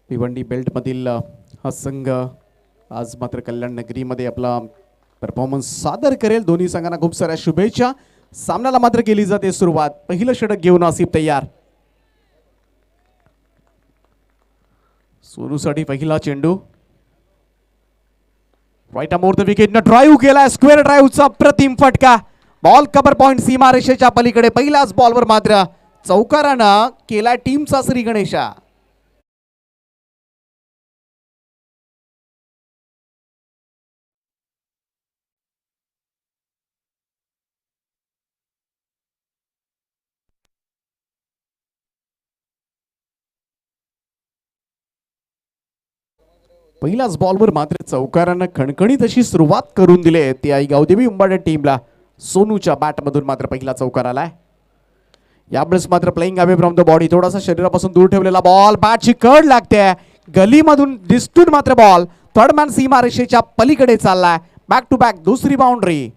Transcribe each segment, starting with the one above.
भिवंडी बेल्टमधील हा संघ आज मात्र कल्याण नगरीमध्ये आपला परफॉर्मन्स सादर करेल. दोन्ही संघांना खूप साऱ्या शुभेच्छा. सामन्याला मात्र केली जाते सुरुवात. पहिलं षटक घेऊन आसिफ तयार. सोनूसाठी पहिला चेंडू. राईट अमोर द विकेट न ड्राईव्ह केला. स्क्वेअर ड्राईव्हचा प्रतिम फटका. बॉल कव्हर पॉइंट सीमारेषेच्या पलीकडे. पहिल्याच बॉलवर मात्र चौकारानं केला टीमचा श्री गणेशा. पहिल्याच बॉलवर मात्र चौकारानं खणखणीत अशी सुरुवात करून दिली. ती आई गावदेवी उंबाडे टीमला. सोनूच्या बॅटमधून मात्र पहिला चौकार आलाय. यावेळेस मात्र playing away from the body. थोडासा शरीरापासून दूर ठेवलेला बॉल. बॅटची कड लागते. गलीमधून दिसतून मात्र बॉल थर्ड मॅन सीमारेषेच्या पलीकडे चाललाय. बॅक टू बॅक दुसरी बाउंड्री.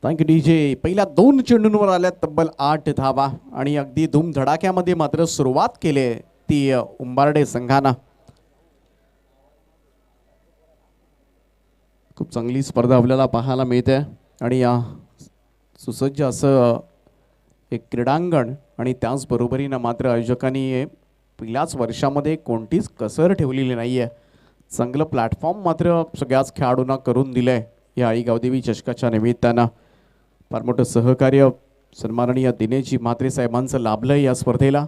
Thank you DJ. पहिल्या 2 चेंडूंवर आल्या तब्बल 8 धावा आणि अगदी धूमधडाक्यामध्ये मात्र सुरुवात केली ती उंबारडे संघानं. खूप चांगली स्पर्धा आपल्याला पाहायला मिळते आणि या सुसज्ज असं एक क्रीडांगण आणि त्याचबरोबरीनं मात्र आयोजकांनी पहिल्याच वर्षामध्ये कोणतीच कसर ठेवलेली नाही आहे. चांगलं प्लॅटफॉर्म मात्र सगळ्याच खेळाडूंना करून दिलंय या आई गावदेवी चषकाच्या निमित्तानं. फार मोठं सहकार्य सन्माननीय दिनेशजी म्हात्रे साहेबांचं लाभलंय या स्पर्धेला.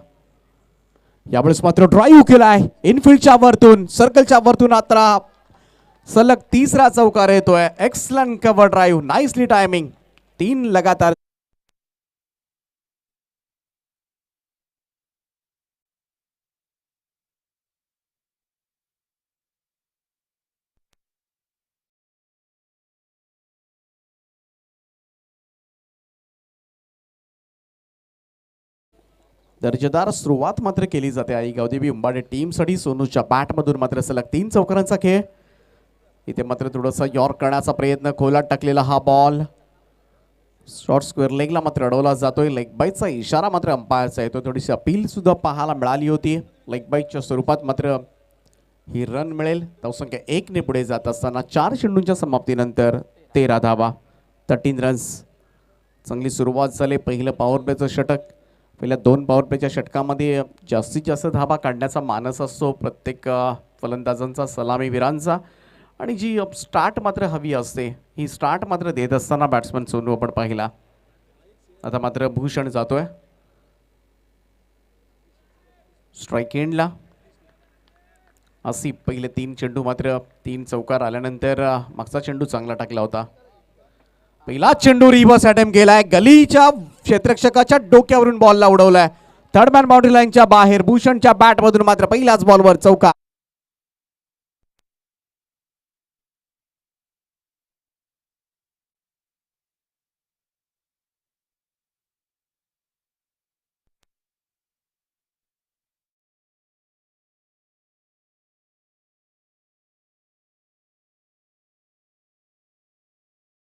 यावेळेस मात्र ड्राईव्ह केलाय इनफिल्डच्या वरतून. सर्कलच्या वरतून आता सलग तिसरा चौकार येतोय. Excellent cover drive. Nicely timing. 3 लगातार. दर्जेदार सुरुवात मात्र केली जाते आई गावदेवी उंबाडे टीमसाठी. सोनूच्या बॅटमधून मात्र सलग 3 चौकारांचा खेळ. इथे मात्र थोडासा यॉर्क करण्याचा प्रयत्न. खोलात टाकलेला हा बॉल शॉर्ट स्क्वेअर लेगला मात्र अडवला जातोय. लेग बाईटचा इशारा मात्र अंपायरचा येतो. थोडीशी अपील सुद्धा पाहायला मिळाली होती. लेग बाईटच्या स्वरूपात मात्र ही रन मिळेल. धावसंख्या 1 ने पुढे जात असताना 4 चेंडूंच्या समाप्तीनंतर 13 धावा 13 रन्स. चांगली सुरुवात झाली. पहिलं पॉवर प्लेचं षटक. पहिल्या 2 पॉवर प्लेच्या षटकामध्ये जास्तीत जास्त धावा काढण्याचा मानस असतो प्रत्येक फलंदाजांचा, सलामीवीरांचा. आणि जी स्टार्ट मात्र हवी असते ही स्टार्ट मात्र देत असताना बॅट्समन सोनू आपण पाहिला. आता मात्र भूषण जातोय स्ट्राईक एंडला. असी पहिले 3 चेंडू मात्र 3 चौकार आल्यानंतर मागचा चेंडू चांगला टाकला होता. पहिला चेंडू रिव्हर्स अटेम्प्ट केलाय. गलीच्या क्षेत्ररक्षकाच्या डोक्यावरून बॉलला उडवलाय. थर्ड मॅन बाउंड्री लाईनच्या बाहेर. भूषणच्या बॅटमधून मात्र पहिल्याच बॉलवर चौकार.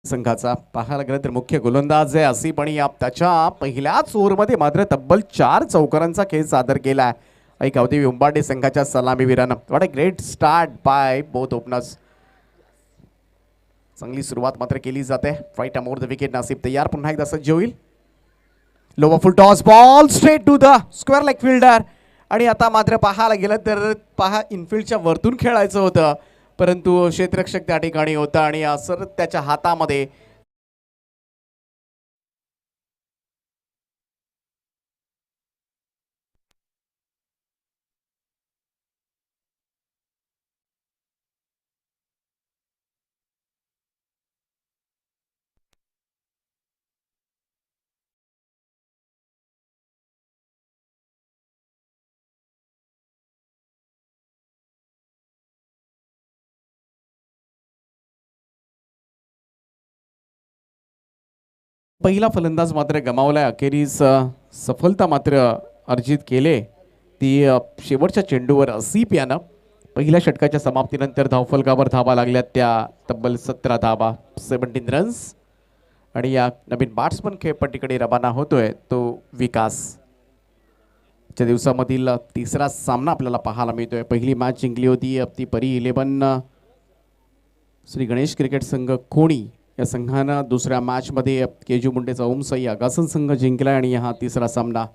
संघाचा पाहायला गेलं तर मुख्य गोलंदाज आहे असी पण या त्याच्या पहिल्याच ओव्हरमध्ये मात्र तब्बल 4 चौकारांचा खेळ सादर केला. आई गावदेवी उंबाडे संघाच्या सलामीवीरानं. What a great start by both openers. चांगली सुरुवात मात्र केली जाते. राईट अमोर द विकेट. नासिब तयार. पुन्हा एकदा सज्ज होईल. Lower full toss ball straight to the square leg fielder. आणि आता मात्र पाहायला गेलं तर पहा इनफिल्डच्या वरतून खेळायचं होतं परंतु क्षेत्ररक्षक त्या ठिकाणी होता आणि असर त्याच्या हातामध्ये. पहिला फलंदाज मात्र गमावलाय अखेरीस सफलता मात्र अर्जित केले ती शेवटच्या चेंडूवर असीप यानं. पहिल्या षटकाच्या समाप्तीनंतर धावफलकावर धावा लागल्या त्या तब्बल 17 धावा, 17 रन्स. आणि या नवीन बॅट्समन खेळपट्टीकडे रवाना होतोय तो विकास. च्या दिवसामधील तिसरा सामना आपल्याला पाहायला मिळतोय. पहिली मॅच जिंकली होती ती परी 11 श्री गणेश क्रिकेट संघ कोणी या संघानं. दुसऱ्या मॅचमध्ये केजू मुंडेचा ओमसाई आगासन संघ जिंकला आणि हा तिसरा सामना.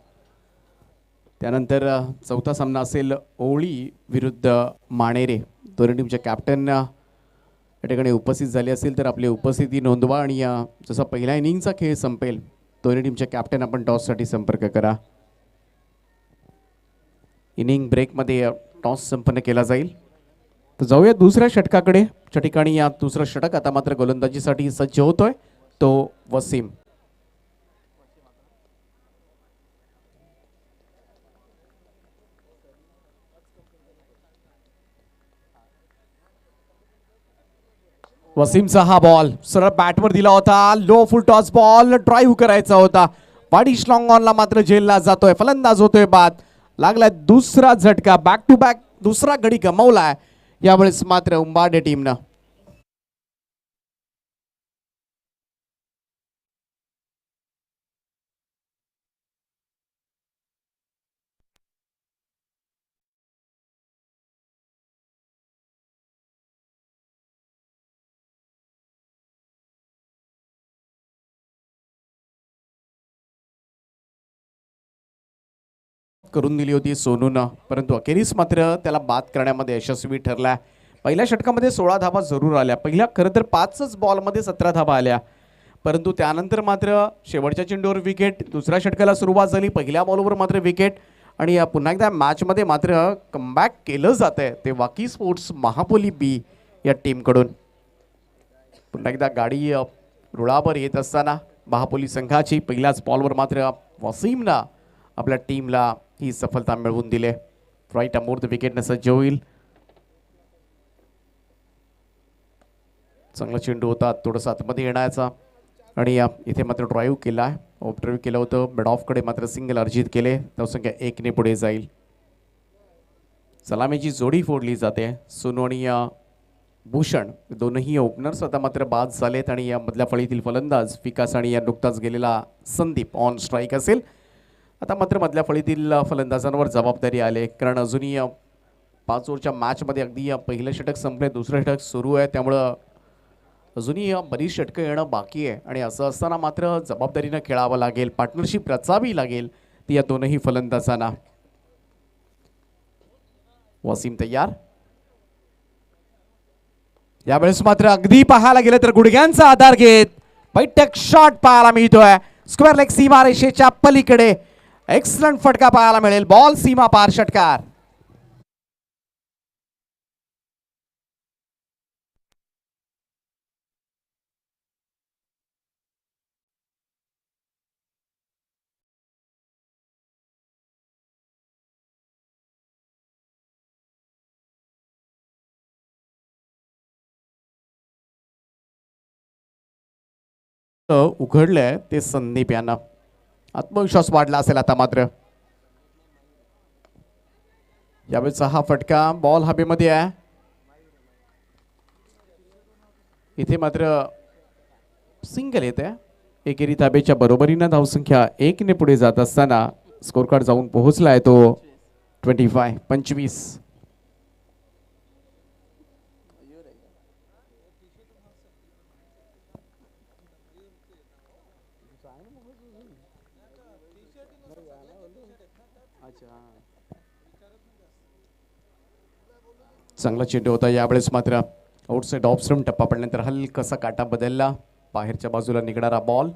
त्यानंतर चौथा सामना असेल ओळी विरुद्ध माणेरे. दोन्ही टीमचे कॅप्टन या ठिकाणी उपस्थित झाले असतील तर आपली उपस्थिती नोंदवा. आणि जसा पहिल्या इनिंगचा खेळ संपेल दोन्ही टीमचे कॅप्टन आपण टॉससाठी संपर्क करा. इनिंग ब्रेकमध्ये टॉस संपन्न केला जाईल. तर जाऊया दुसऱ्या षटकाकडे. या ठिकाणी या दुसरं षटक आता मात्र गोलंदाजीसाठी सज्ज होतोय तो वसीम. वसीमचा हा बॉल सरळ बॅटवर दिला होता. लो फुल टॉस बॉल ड्राईव्ह करायचा होता. वाडिश लॉंग ऑनला मात्र झेलला जातोय. फलंदाज होतोय बाद. लागलाय दुसरा झटका. बॅक टू बॅक दुसरा गडी गमावलाय यावेळेस मात्र उंबाडे टीमनं. करून दिली होती सोनूनं, परंतु अखेरीस मात्र त्याला बाद करण्यामध्ये यशस्वी ठरला. पहिल्या षटकामध्ये 16 धावा जरूर आल्या. पहिल्या खरं तर 5च बॉलमध्ये 17 धावा आल्या, परंतु त्यानंतर मात्र शेवटच्या चेंडूवर विकेट. दुसऱ्या षटकाला सुरुवात झाली, पहिल्या बॉलवर मात्र विकेट. आणि पुन्हा एकदा मॅचमध्ये मात्र कमबॅक केलं जात आहे ते वाकी स्पोर्ट्स महापोली बी या टीमकडून. पुन्हा एकदा गाडी रुळावर येत असताना महापोली संघाची पहिल्याच बॉलवर मात्र वसीमनं आपल्या टीमला ही सफलता मिळवून दिले. राईट अमोर द विकेटनं सज्ज होईल. चांगला चेंडू होता, थोडंसं आतमध्ये येण्याचा. आणि इथे मात्र ड्राईव्ह केला, ड्राईव्ह केलं होतं. मिड ऑफकडे मात्र सिंगल अर्जित केले. धावसंख्या 1 ने पुढे जाईल. सलामीची जोडी फोडली जाते. सोनू आणि भूषण दोनही ओपनर्स आता मात्र बाद झालेत. आणि या मधल्या फळीतील फलंदाज विकास आणि या नुकताच गेलेला संदीप ऑन स्ट्राईक असेल. आता मात्र मधल्या फळीतील फलंदाजांवर जबाबदारी आले, कारण अजूनही 5 ओव्हरच्या मॅचमध्ये अगदी पहिलं षटक संपले, दुसरं षटक सुरू आहे. त्यामुळं अजूनही बरीच षटकं येणं बाकी आहे. आणि असं असताना मात्र जबाबदारीनं खेळावं लागेल, पार्टनरशिप रचावी लागेल ती या दोनही फलंदाजांना. वसीम तयार. यावेळेस मात्र अगदी पाहायला गेलं तर गुडघ्यांचा आधार घेत बैठक शॉट पाहायला मिळतोय. स्क्वेअर लेग सीमा रेषेच्या पलीकडे एक्सलंट फटका पाहायला मिळेल. बॉल सीमा पार षटकार. उघडलंय ते संदीप यांना. आत्मविश्वास वाढला असेल आता मात्र. यावेळेचा हा फटका बॉल हवेमध्ये आहे. इथे मात्र सिंगल येत आहे. एकेरी ताबेच्या बरोबरीनं धावसंख्या 1 ने पुढे जात असताना स्कोर कार्ड जाऊन पोहोचलाय तो 25. चांगला चेंडू होता. यावेळेस मात्र आउटसाइड ऑफ स्टंप टप्पा पडल्यानंतर हलकासा काटा बदलला. बाहेरच्या बाजूला निघणारा बॉल.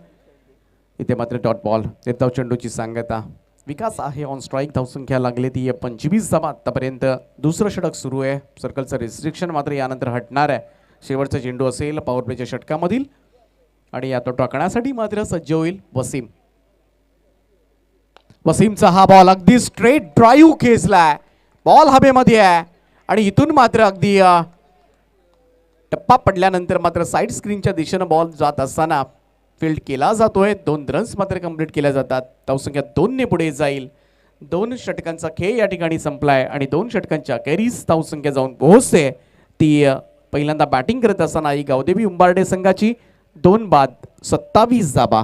इथे मात्र डॉट बॉल. निर्धाव चेंडूची सांगता. विकास आहे ऑन स्ट्राईक. धावसंख्या लागली ती 25 धावा आतापर्यंत. दुसरं षटक सुरू आहे. सर्कलचं रिस्ट्रिक्शन मात्र यानंतर हटणार आहे. शेवटचा चेंडू असेल पॉवर प्लेच्या षटकामधील. आणि या तो टाकण्यासाठी मात्र सज्ज होईल वसीम. वसीमचा हा बॉल अगदी स्ट्रेट ड्राईव्ह खेचलाय. बॉल हवेमध्ये आहे आणि इथून मात्र अगदी टप्पा पडल्यानंतर मात्र साईड स्क्रीनच्या दिशेनं बॉल जात असताना फील्ड केला जातोय. 2 रन्स मात्र कंप्लीट केल्या जातात. धावसंख्या 2 ने पुढे जाईल. 2 षटकांचा खेळ या ठिकाणी संपलाय आणि 2 षटकांच्या अखेरीस धावसंख्या जाऊन पोहोचते ती पहिल्यांदा बॅटिंग करत असताना ही गावदेवी उंबारडे संघाची 2 बाद 27 धाबा.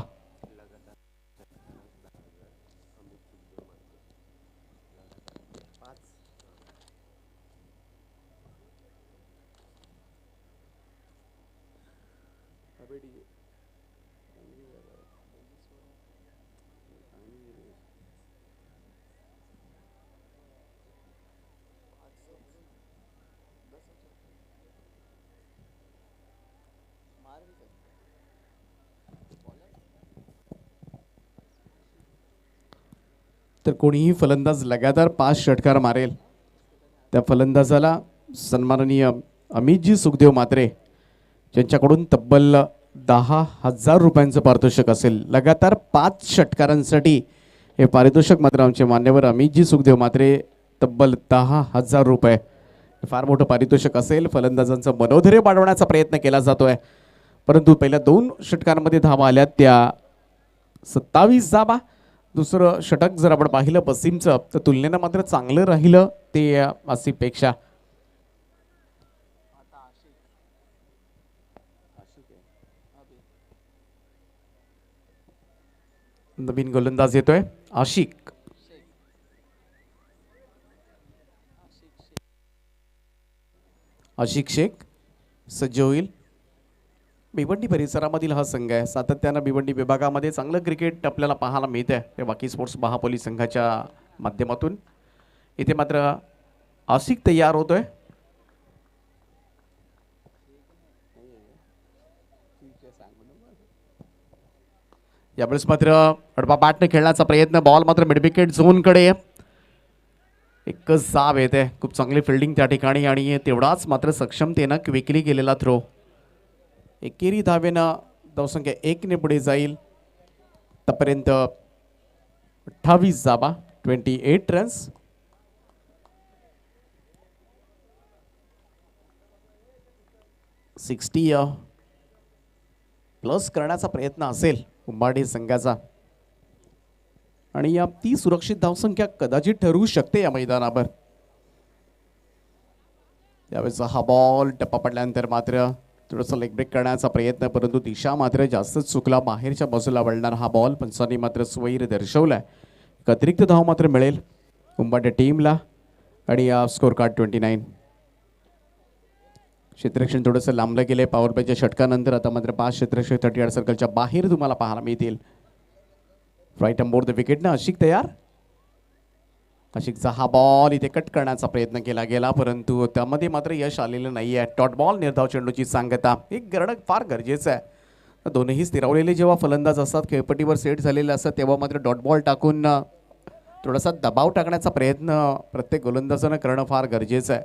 तर कोणीही फलंदाज लगातार 5 षटकार मारेल त्या फलंदाजाला सन्माननीय अमितजी सुखदेव मात्रे ज्यांच्याकडून तब्बल 10,000 रुपयांचं पारितोषिक असेल. लगातार 5 षटकारांसाठी हे पारितोषिक मात्र आमचे मान्यवर अमितजी सुखदेव मात्रे तब्बल 10,000 रुपये फार मोठं पारितोषिक असेल. फलंदाजांचं मनोधैर्य वाढवण्याचा प्रयत्न केला जातोय परंतु पहिल्या 2 षटकांमध्ये धावा आल्या त्या 27 धावा. दुसरं षटक जर आपण पाहिलं पश्चिमचं तर तुलनेनं मात्र चांगलं राहिलं ते आसिफपेक्षा. नवीन गोलंदाज येतोय आशिक. आशिक शेख सज्ज होईल. भिवंडी परिसरामधील हा संघ आहे. सातत्यानं भिवंडी विभागामध्ये चांगलं क्रिकेट आपल्याला पाहायला मिळतं आहे ते बाकी स्पोर्ट्स महापोली संघाच्या माध्यमातून. इथे मात्र आशिक तयार होतोय. यावेळेस मात्र अडबा बॅटने खेळण्याचा प्रयत्न. बॉल मात्र मिडविकेट झोनकडे. एकच जाब येते. खूप चांगली फिल्डिंग त्या ठिकाणी आणि तेवढाच मात्र सक्षमतेनं क्विकली गेलेला थ्रो. एकेरी धावेनं धावसंख्या 1 ने पुढे जाईल. आतापर्यंत 28 धावा 28 रन्स. सिक्स्टी प्लस करण्याचा प्रयत्न असेल उंबारडे संघाचा आणि या ती सुरक्षित धावसंख्या कदाचित ठरवू शकते या मैदानावर. त्यावेळेचा हा बॉल टप्पा पडल्यानंतर मात्र थोडंसं लेग ब्रेक करण्याचा प्रयत्न परंतु दिशा मात्र जास्तच चुकला. बाहेरच्या बाजूला वळणार हा बॉल पंचांनी मात्र स्वैर दर्शवलाय. एक अतिरिक्त धाव मात्र मिळेल उंबारडे टीमला आणि या स्कोर कार्ड 29. क्षेत्ररक्षण थोडंसं लांबलं गेलंय पॉवर प्लेच्या षटकानंतर. आता मात्र 5 क्षेत्ररक्षक 38 सर्कलच्या बाहेर तुम्हाला पाहायला मिळतील. राईट अँबोर्ड द विकेटनं आशिक तयार. आशिकचा हा बॉल इथे कट करण्याचा प्रयत्न केला गेला परंतु त्यामध्ये मात्र यश आलेलं नाही आहे. डॉट बॉल निर्धाव चेंडूची सांगता. एक गरणक फार गरजेचं आहे. दोन्ही स्थिरावलेले जेव्हा फलंदाज असतात खेळपट्टीवर सेट झालेले असतात तेव्हा मात्र डॉट बॉल टाकून थोडासा दबाव टाकण्याचा प्रयत्न प्रत्येक गोलंदाजानं करणं फार गरजेचं आहे.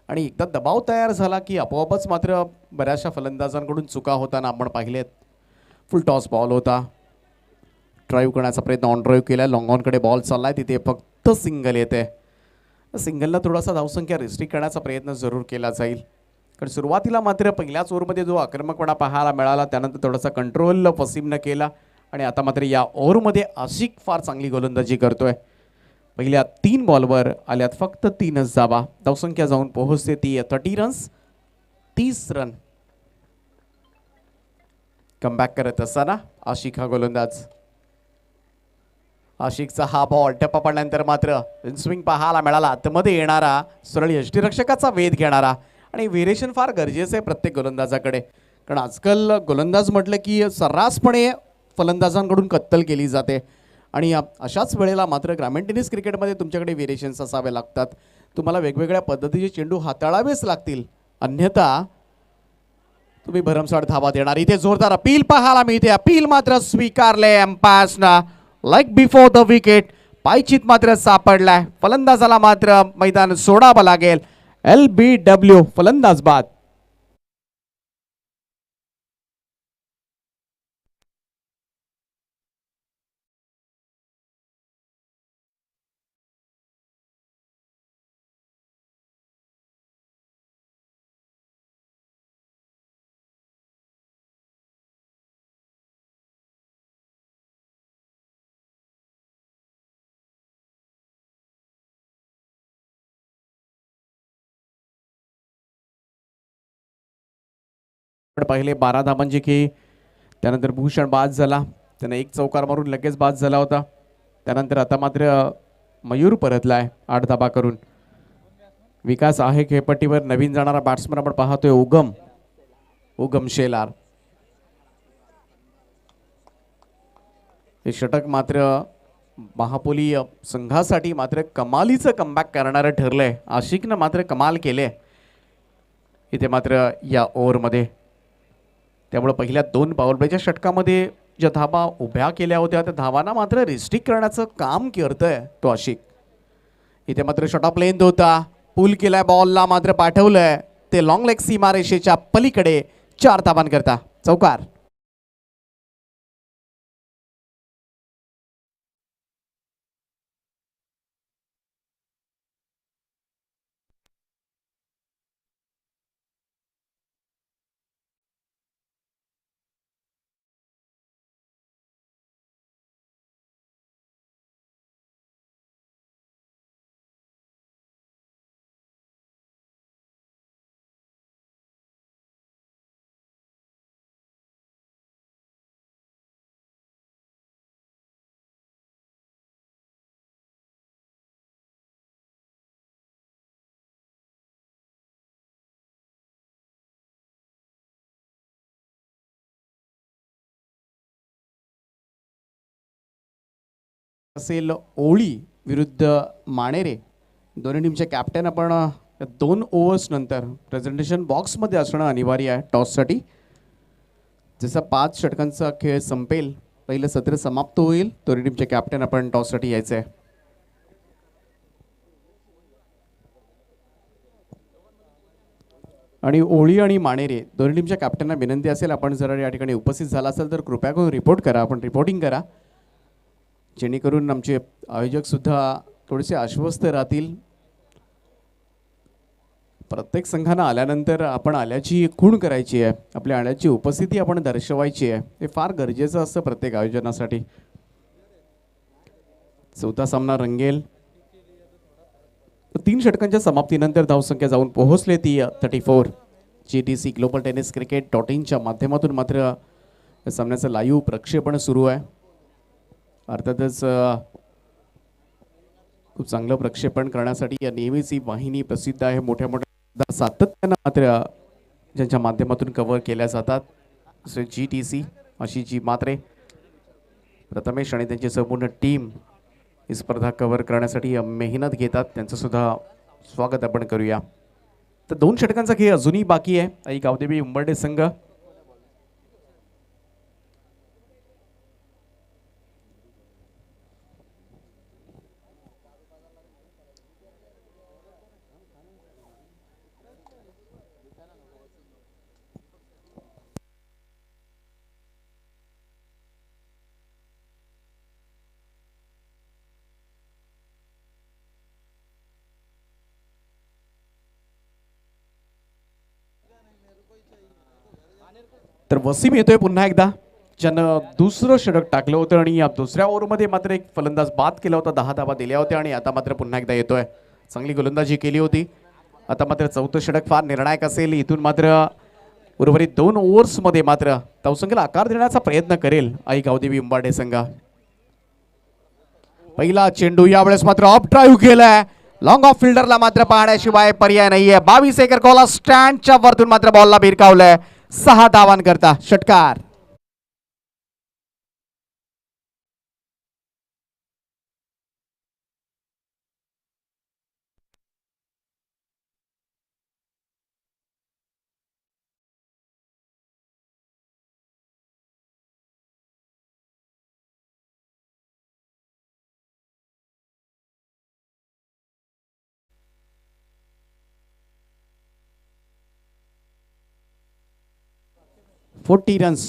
आणि एकदा दबाव तयार झाला की आपोआपच मात्र बऱ्याचशा फलंदाजांकडून चुका होताना आपण पाहिलेत. फुल टॉस बॉल होता. ड्राईव्ह करण्याचा प्रयत्न ऑन ड्राईव्ह केला. लॉंग ऑनकडे बॉल चाललाय तिथे फक्त सिंगल येते. सिंगलला थोडासा धावसंख्या रिस्ट्रिक्ट करण्याचा प्रयत्न जरूर केला जाईल कारण सुरुवातीला मात्र पहिल्याच ओव्हरमध्ये जो आक्रमकपणा पाहायला मिळाला त्यानंतर थोडासा कंट्रोल वसीमनं केला आणि आता मात्र या ओव्हरमध्ये आशिक फार चांगली गोलंदाजी करतोय. पहिल्या 3 बॉलवर आल्यात फक्त 3च धावा. धावसंख्या जाऊन पोहोचते ती 30 रन्स 30 रन. कमबॅक करत असताना आशिक हा गोलंदाज. आशिकचा हा बॉल टप्पा पडल्यानंतर मात्र स्विंग पाहायला मिळाला. आतमध्ये येणारा सरळ यष्टीरक्षकाचा वेध घेणारा आणि व्हेरिएशन फार गरजेचं आहे प्रत्येक गोलंदाजाकडे कारण आजकाल गोलंदाज म्हटलं की सर्रासपणे फलंदाजांकडून कत्तल केली जाते आणि अशाच वेळेला मात्र ग्रामीण टेनिस क्रिकेटमध्ये तुमच्याकडे व्हेरिएशन्स असावे लागतात. तुम्हाला वेगवेगळ्या पद्धतीचे चेंडू हाताळावेच लागतील अन्यथा तुम्ही भरमसाठ धावा देणार. इथे जोरदार अपील पाहायला मिळते. अपील मात्र स्वीकारले एम्पायर्सना. लाईक बिफोर द विकेट पायचीत मात्र सापडलाय. फलंदाजाला मात्र मैदान सोडावं लागेल. LBW फलंदाज बाद. पहिले 12 धाबांची खेळी. त्यानंतर भूषण बाद झाला, त्याने एक चौकार मारून लगेच बाद झाला होता. त्यानंतर आता मात्र मयूर परतलाय 8 धाबा करून. विकास आहे खेळपट्टीवर. नवीन जाणारा बॅट्समन आपण पाहतोय उगम शेलार. हे षटक मात्र महापोली संघासाठी मात्र कमालीचं कमबॅक करणारं ठरलंय. आशिकनं मात्र कमाल केले इथे मात्र या ओव्हरमध्ये. त्यामुळे पहिल्या 2 पॉवरप्लेच्या षटकामध्ये ज्या धाबा उभ्या केल्या होत्या त्या धावांना मात्र रिस्ट्रिक्ट करण्याचं काम करतोय तो आशिक. इथे मात्र शॉट लेंथ होता, पुल केलाय, बॉलला मात्र पाठवलंय ते लॉंग लेग सीमारेषेच्या पलीकडे. 4 धाबांकरता चौकार. असेल ओळी विरुद्ध माणेरे. दोन्ही टीमचे कॅप्टन आपण 2 ओव्हर्स नंतर प्रेझेंटेशन बॉक्समध्ये असणं अनिवार्य आहे टॉससाठी. जसा 5 षटकांचा खेळ संपेल, पहिलं सत्र समाप्त होईल, दोन्ही टीमचे कॅप्टन आपण टॉससाठी यायचं आहे. आणि ओळी आणि माणेरे दोन्ही टीमच्या कॅप्टनना विनंती असेल, आपण जर या ठिकाणी उपस्थित झाला असेल तर कृपया करून रिपोर्ट करा. आपण रिपोर्टिंग करा जेणेकरून आमचे आयोजक सुद्धा थोडेसे आश्वस्त राहतील. प्रत्येक संघानं आल्यानंतर आपण आल्याची खूण करायची आहे, आपल्या आल्याची उपस्थिती आपण दर्शवायची आहे. हे फार गरजेचं असतं प्रत्येक आयोजनासाठी. 4था सामना रंगेल. 3 षटकांच्या समाप्तीनंतर धावसंख्या जाऊन पोहोचले ती 34. GTC ग्लोबल टेनिस क्रिकेट.in च्या माध्यमातून मात्र या सामन्याचं लाईव्ह प्रक्षेपण सुरू आहे. अर्थातच खूप चांगलं प्रक्षेपण करण्यासाठी या नेहमीच ही वाहिनी प्रसिद्ध आहे. मोठ्या मोठ्या सातत्यानं मात्र ज्यांच्या माध्यमातून कव्हर केल्या जातात, जसे GTC, अशी जी मात्रे, प्रथमेश आणि त्यांची संपूर्ण टीम ही स्पर्धा कव्हर करण्यासाठी मेहनत घेतात. त्यांचं सुद्धा स्वागत आपण करूया. तर 2 षटकांचा खेळ अजूनही बाकी आहे. आई गावदेवी उंबर्डे संघ तर वसीम येतोय पुन्हा एकदा, ज्यानं दुसरं षटक टाकलं होतं आणि या दुसऱ्या ओव्हरमध्ये मात्र एक फलंदाज बाद केला होता, 10 धावा दिल्या होत्या आणि आता मात्र पुन्हा एकदा येतोय. चांगली गोलंदाजी केली होती. आता मात्र 4थं षटक फार निर्णायक असेल. इथून मात्र उर्वरित 2 ओव्हर्समध्ये मात्र धावसंख्येला आकार देण्याचा प्रयत्न करेल आई गावदेवी उंबाडे संघ. पहिला चेंडू यावेळेस मात्र ऑफ ड्राईव्ह केलाय. लॉंग ऑफ फिल्डरला मात्र पाहण्याशिवाय पर्याय नाहीये. 22 एकर कॉला स्टँडच्या वरतून मात्र बॉलला भिरकावलंय. 6 धावांकरता षटकार. फोर्टी रन्स,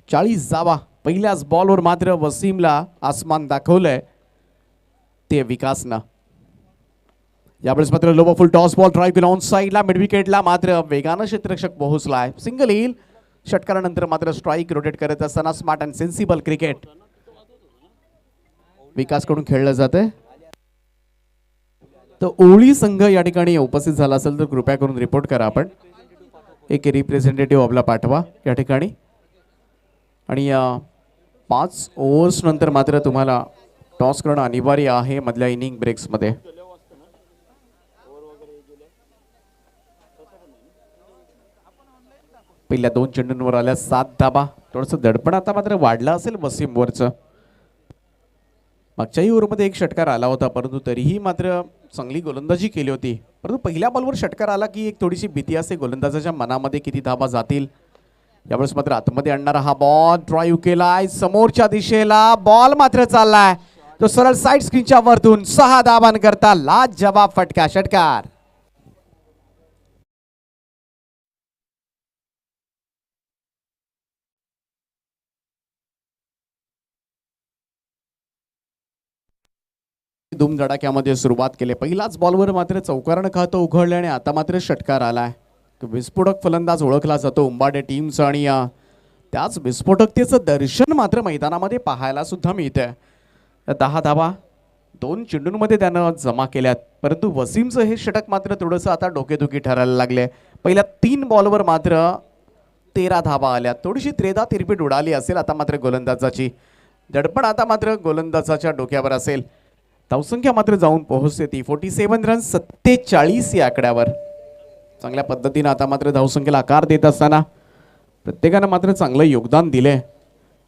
40 धावा. पहिल्याच बॉलवर मात्र वसीमला आसमान दाखवलंय ते विकासनं. यावेळेस मात्र लो फुल टॉस बॉल ड्राईव्ह केला ऑन साईडला. मिड विकेटला मात्र वेगानं क्षेत्ररक्षक पोहोचलाय. सिंगल येईल. षटकारानंतर मात्र स्ट्राईक रोटेट करत असताना स्मार्ट अँड सेन्सिबल क्रिकेट विकासकडून खेळलं जातंय. तर ओळी संघ या ठिकाणी उपस्थित झाला असेल तर कृपया करून रिपोर्ट करा आपण. एक रिप्रेझेंटेटिव्ह आपला पाठवा या ठिकाणी. आणि 5 ओव्हर्स नंतर मात्र तुम्हाला टॉस करणं अनिवार्य आहे मधल्या इनिंग ब्रेक्समध्ये. पहिल्या 2 चेंडूंवर आल्या 7 धाबा. थोडंसं दडपण आता मात्र वाढलं असेल वसीमवरचं. मागच्याही ओव्हरमध्ये एक षटकार आला होता, परंतु तरीही मात्र चांगली गोलंदाजी केली होती. परंतु पहिल्या बॉलवर षटकार आला की एक थोडीशी भीती असते गोलंदाजाच्या मनामध्ये, किती धाबा जातील. यावेळेस मात्र आतमध्ये आणणारा हा बॉल ड्राईव्ह केलाय समोरच्या दिशेला. बॉल मात्र चाललाय तो सरळ साईड स्क्रीनच्या वरतून 6 धाबांकरता लाजवाब फटका. षटकार धूमधडाक्यामध्ये सुरुवात केली. पहिलाच बॉलवर मात्र चौकारानं खातं उघडले आणि आता मात्र षटकार आलाय. विस्फोटक फलंदाज ओळखला जातो उंबाडे टीमचा आणि त्याच विस्फोटकतेचं दर्शन मात्र मैदानामध्ये पाहायला सुद्धा मिळतंय. 10 धाबा 2 चेंडूंमध्ये त्यानं जमा केल्यात, परंतु वसीमचं हे षटक मात्र थोडंसं आता डोकेदुखी ठरायला लागले. पहिल्या 3 बॉलवर मात्र 13 धाबा आल्या. थोडीशी त्रेधा तिरपीट उडाली असेल आता मात्र गोलंदाजाची. दडपण आता मात्र गोलंदाजाच्या डोक्यावर असेल. धावसंख्या मात्र जाऊन पोहोचते ती 47 रन 47 या आकड्यावर. चांगल्या पद्धतीनं आता मात्र धावसंख्येला आकार देत असताना प्रत्येकानं मात्र चांगलं योगदान दिलंय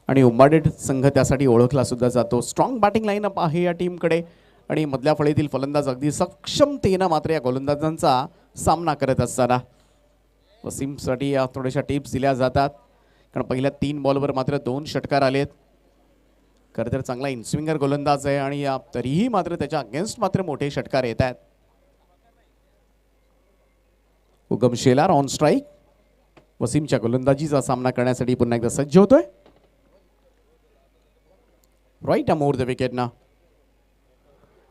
आणि उंबाडे संघ त्यासाठी ओळखला सुद्धा जातो. स्ट्रॉंग बॅटिंग लाईनअप आहे या टीमकडे आणि मधल्या फळीतील फलंदाज अगदी सक्षमतेनं मात्र या गोलंदाजांचा सामना करत असताना वसीमसाठी या थोड्याशा टिप्स दिल्या जातात. कारण पहिल्या 3 बॉलवर मात्र 2 षटकार आलेत. खरं तर चांगला इनस्विंगर गोलंदाज आहे आणि तरीही मात्र त्याच्या अगेन्स्ट मात्र मोठे षटकार येत आहेत. उगम शेलार ऑन स्ट्राईक. वसीमच्या गोलंदाजीचा सामना करण्यासाठी पुन्हा एकदा सज्ज होतोय. राईट अमोर द विकेटना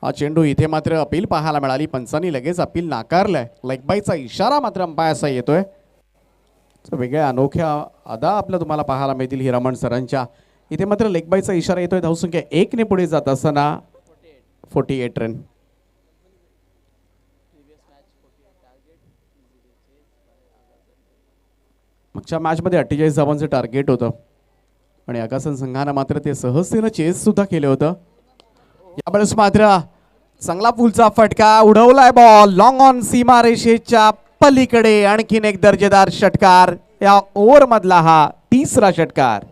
हा चेंडू. इथे मात्र अपील पाहायला मिळाली. पंचांनी लगेच अपील नाकारलंय. लेग बायचा इशारा मात्र अंपायरचा येतोय. वेगळ्या अनोख्या अदा आपल्या तुम्हाला पाहायला मिळतील हिरामण सरांच्या. इथे मात्र लेग बायचा इशारा येतोय. धावसंख्या 1 ने पुढे जात असताना 48 रन. मागच्या मॅचमध्ये 48 धावांचं टार्गेट होतं आणि आकाशन संघानं मात्र ते सहजतेनं चेस सुद्धा केलं होतं. यावेळेस मात्र चांगला पुलचा फटका उडवलाय. बॉल लॉंग ऑन सीमा रेषेच्या पलीकडे. आणखीन एक दर्जेदार षटकार. या ओव्हर मधला हा 3रा षटकार.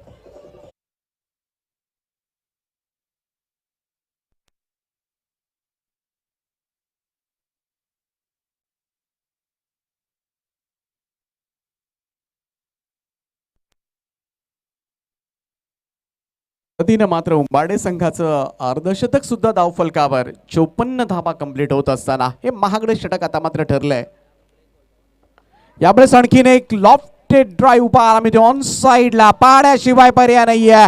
पद्धतीनं मात्र उंबाडे संघाचं अर्धशतक सुद्धा धावफलकावर 54 धाबा कंप्लीट होत असताना हे महागडे षटक आता मात्र ठरलंय. यावेळेस आणखीन एक लॉफ्टेड ड्राईव्ह पाहायला मिळते ऑन साइडला. पाण्याशिवाय पर्याय नाहीये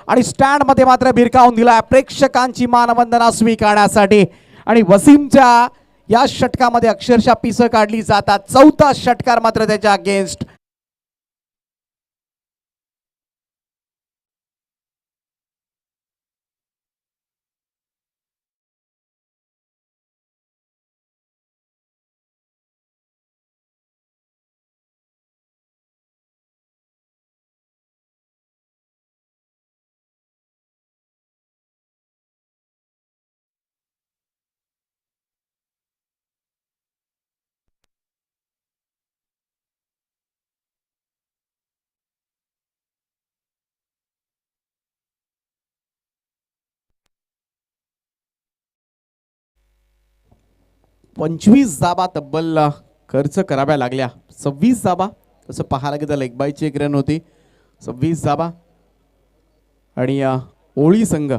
आणि स्टँड मध्ये मात्र भिरकावून दिलाय प्रेक्षकांची मानवंदना स्वीकारण्यासाठी. आणि वसीमच्या या षटकामध्ये अक्षरशः पिसं काढली जातात. 4था षटकार मात्र त्याच्या अगेन्स्ट. पंचवीस धाबा तब्बल खर्च कराव्या लागल्या. 26 धाबा तसं पाहायला गेलं लेग बायची एक रन होती. 26 धाबा आणि ओळी संघ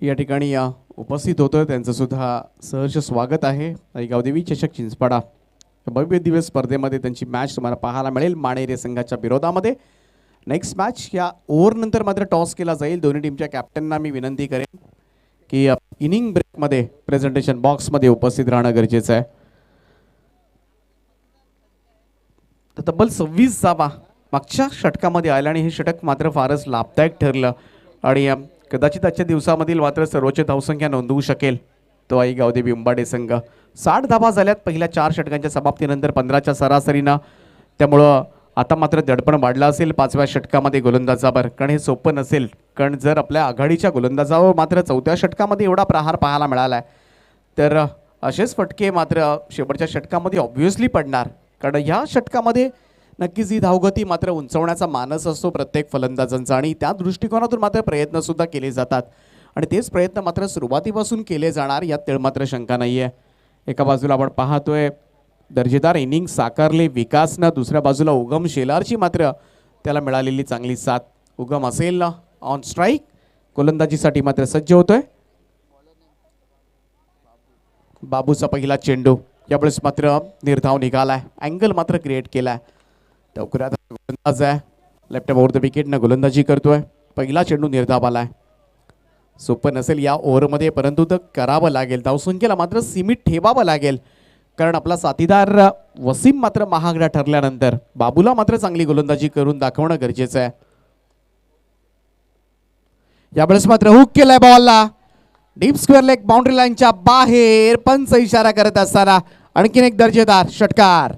या ठिकाणी उपस्थित होतं. त्यांचं सुद्धा सहर्ष स्वागत आहे. गावदेवी चषक चिंचपाडा भव्य दिवस स्पर्धेमध्ये त्यांची मॅच तुम्हाला पाहायला मिळेल माणेरे संघाच्या विरोधामध्ये. नेक्स्ट मॅच या ओव्हर नंतर मात्र टॉस केला जाईल. दोन्ही टीमच्या कॅप्टनना मी विनंती करेन की इनिंग ब्रेकमध्ये प्रेझेंटेशन बॉक्समध्ये उपस्थित राहणं गरजेचं आहे. तर तब्बल 26 धाबा मागच्या षटकामध्ये आल्या आणि हे षटक मात्र फारच लाभदायक ठरलं आणि कदाचित आजच्या दिवसामधील मात्र सर्वोच्च धावसंख्या नोंदवू शकेल. तो आई गावदेवी उंबाडे संघ. 60 धावा झाल्यात पहिल्या 4 षटकांच्या समाप्तीनंतर 15च्या सरासरीनं. त्यामुळं आता मात्र दडपण वाढलं असेल 5व्या षटकामध्ये गोलंदाजावर, कारण हे सोपं नसेल. कारण जर आपल्या आघाडीच्या गोलंदाजावर मात्र 4थ्या षटकामध्ये एवढा प्रहार पाहायला मिळाला आहे, तर असेच फटके मात्र शेवटच्या षटकामध्ये ऑब्व्हियसली पडणार. कारण ह्या षटकामध्ये नक्कीच ही धावगती मात्र उंचवण्याचा मानस असतो प्रत्येक फलंदाजांचा, आणि त्या दृष्टिकोनातून मात्र प्रयत्नसुद्धा केले जातात, आणि तेच प्रयत्न मात्र सुरुवातीपासून केले जाणार यात तेळ मात्र शंका नाही आहे. एका बाजूला आपण पाहतोय दर्जेदार इनिंग साकारले विकासनं, दुसऱ्या बाजूला उगम शेलारची मात्र त्याला मिळालेली चांगली साथ. उगम असेल ना ऑन स्ट्राईक, गोलंदाजीसाठी मात्र सज्ज होतोय. बाबूचा पहिला चेंडू यावेळेस मात्र निर्धाव निघालाय, अँगल मात्र क्रिएट केलाय. टोकऱ्यात गोलंदाज आहे, लेफ्ट ओव्हर द विकेटनं गोलंदाजी करतोय. पहिला चेंडू निर्धाव आलाय. सोपं नसेल या ओव्हरमध्ये, परंतु तर करावं लागेल. धावसंख्येला मात्र सीमित ठेवावं लागेल, कारण आपला साथीदार वसीम मात्र महागडा ठरल्यानंतर बाबूला मात्र चांगली गोलंदाजी करून दाखवणं गरजेचं आहे. यावेळेस मात्र हुक केलाय बॉलला, डीप स्क्वेअर लेग बाउंड्री लाईनच्या बाहेर. पंच इशारा करत असताना आणखीन एक दर्जेदार षटकार.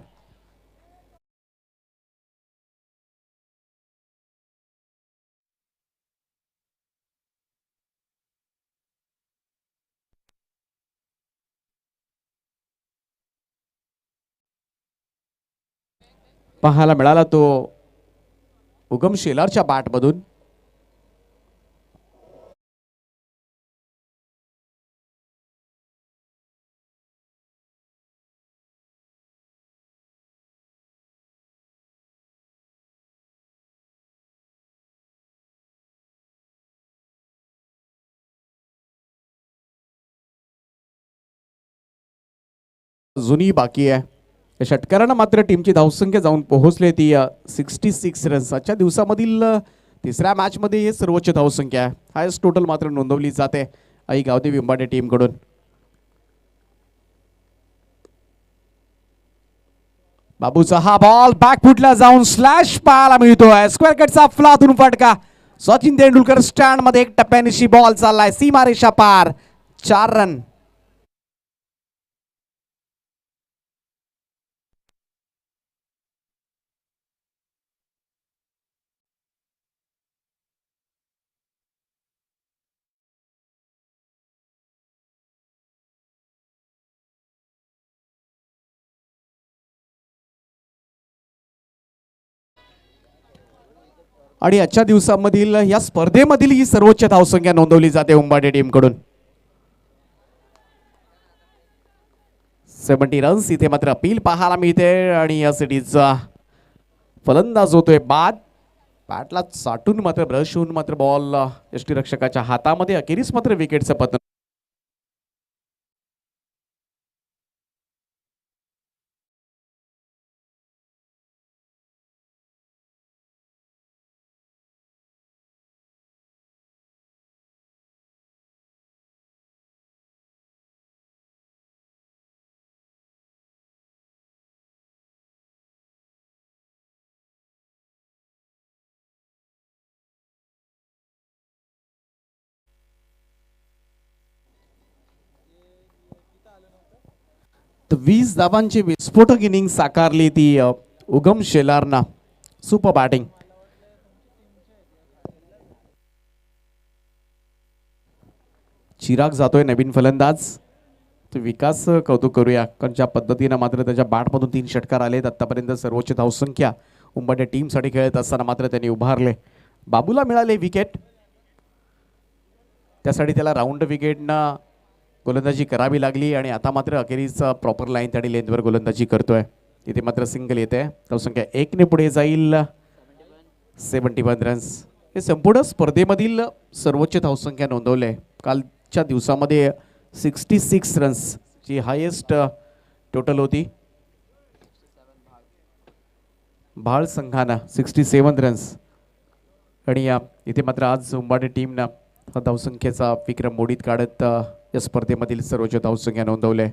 पाहायला मिळाला तो उगम शेलारच्या बॅटमधून. जुनी बाकी आहे. या षटकारानं मात्र टीमची धावसंख्या जाऊन पोहोचली ती 66 रन्स. आजच्या दिवसामधील तिसऱ्या मॅचमध्ये हे सर्वोच्च धावसंख्या आहे. हायस्ट टोटल मात्र नोंदवली जाते आई गावदेवी उंबाडे टीमकडून. बाबूचा हा बॉल बॅकफुटला जाऊन स्लॅश पाहायला मिळतोय. स्क्वेअर कटचा फ्लातून फटका. सचिन तेंडुलकर स्टँड मध्ये एक टप्प्यानिशी बॉल चाललाय सीमारेषा पार. 4 रन. आणि आजच्या दिवसामधील या स्पर्धेमधील ही सर्वोच्च धावसंख्या नोंदवली जाते उंबाडे टीमकडून. 70 रन्स इथे मात्र अपील पाहायला मिळते, आणि या सिटीचा फलंदाज होतोय बाद. बॅटला साठून मात्र ब्रश होऊन मात्र बॉल यष्टीरक्षकाच्या हातामध्ये. अखेरीस मात्र विकेटचं पतन. तर 20 धावांची विस्फोटक इनिंग साकारली ती उगम शेलारना. Super batting. चिराग जातोय नवीन फलंदाज. तर विकास कौतुक करूया, कारण ज्या पद्धतीनं मात्र त्याच्या बॅटमधून 3 षटकार आलेत आतापर्यंत. सर्वोच्च धावसंख्या उंबाडे टीमसाठी खेळत असताना मात्र त्यांनी उभारले. बाबूला मिळाले विकेट, त्यासाठी त्याला राऊंड विकेटनं गोलंदाजी करावी लागली, आणि आता मात्र अखेरीच प्रॉपर लाईन आणि लेंथवर गोलंदाजी करतोय. इथे मात्र सिंगल येते. धावसंख्या 1 ने पुढे जाईल. 71 रन्स. हे संपूर्ण स्पर्धेमधील सर्वोच्च धावसंख्या नोंदवले. कालच्या दिवसामध्ये 66 रन्स ची हायेस्ट टोटल होती. भाळ संघानं 67 रन्स, आणि इथे मात्र आज उंबाडे टीमनं धावसंख्येचा विक्रम मोडीत काढत या स्पर्धेमधील सर्वोच्च धावसंख्या नोंदवले.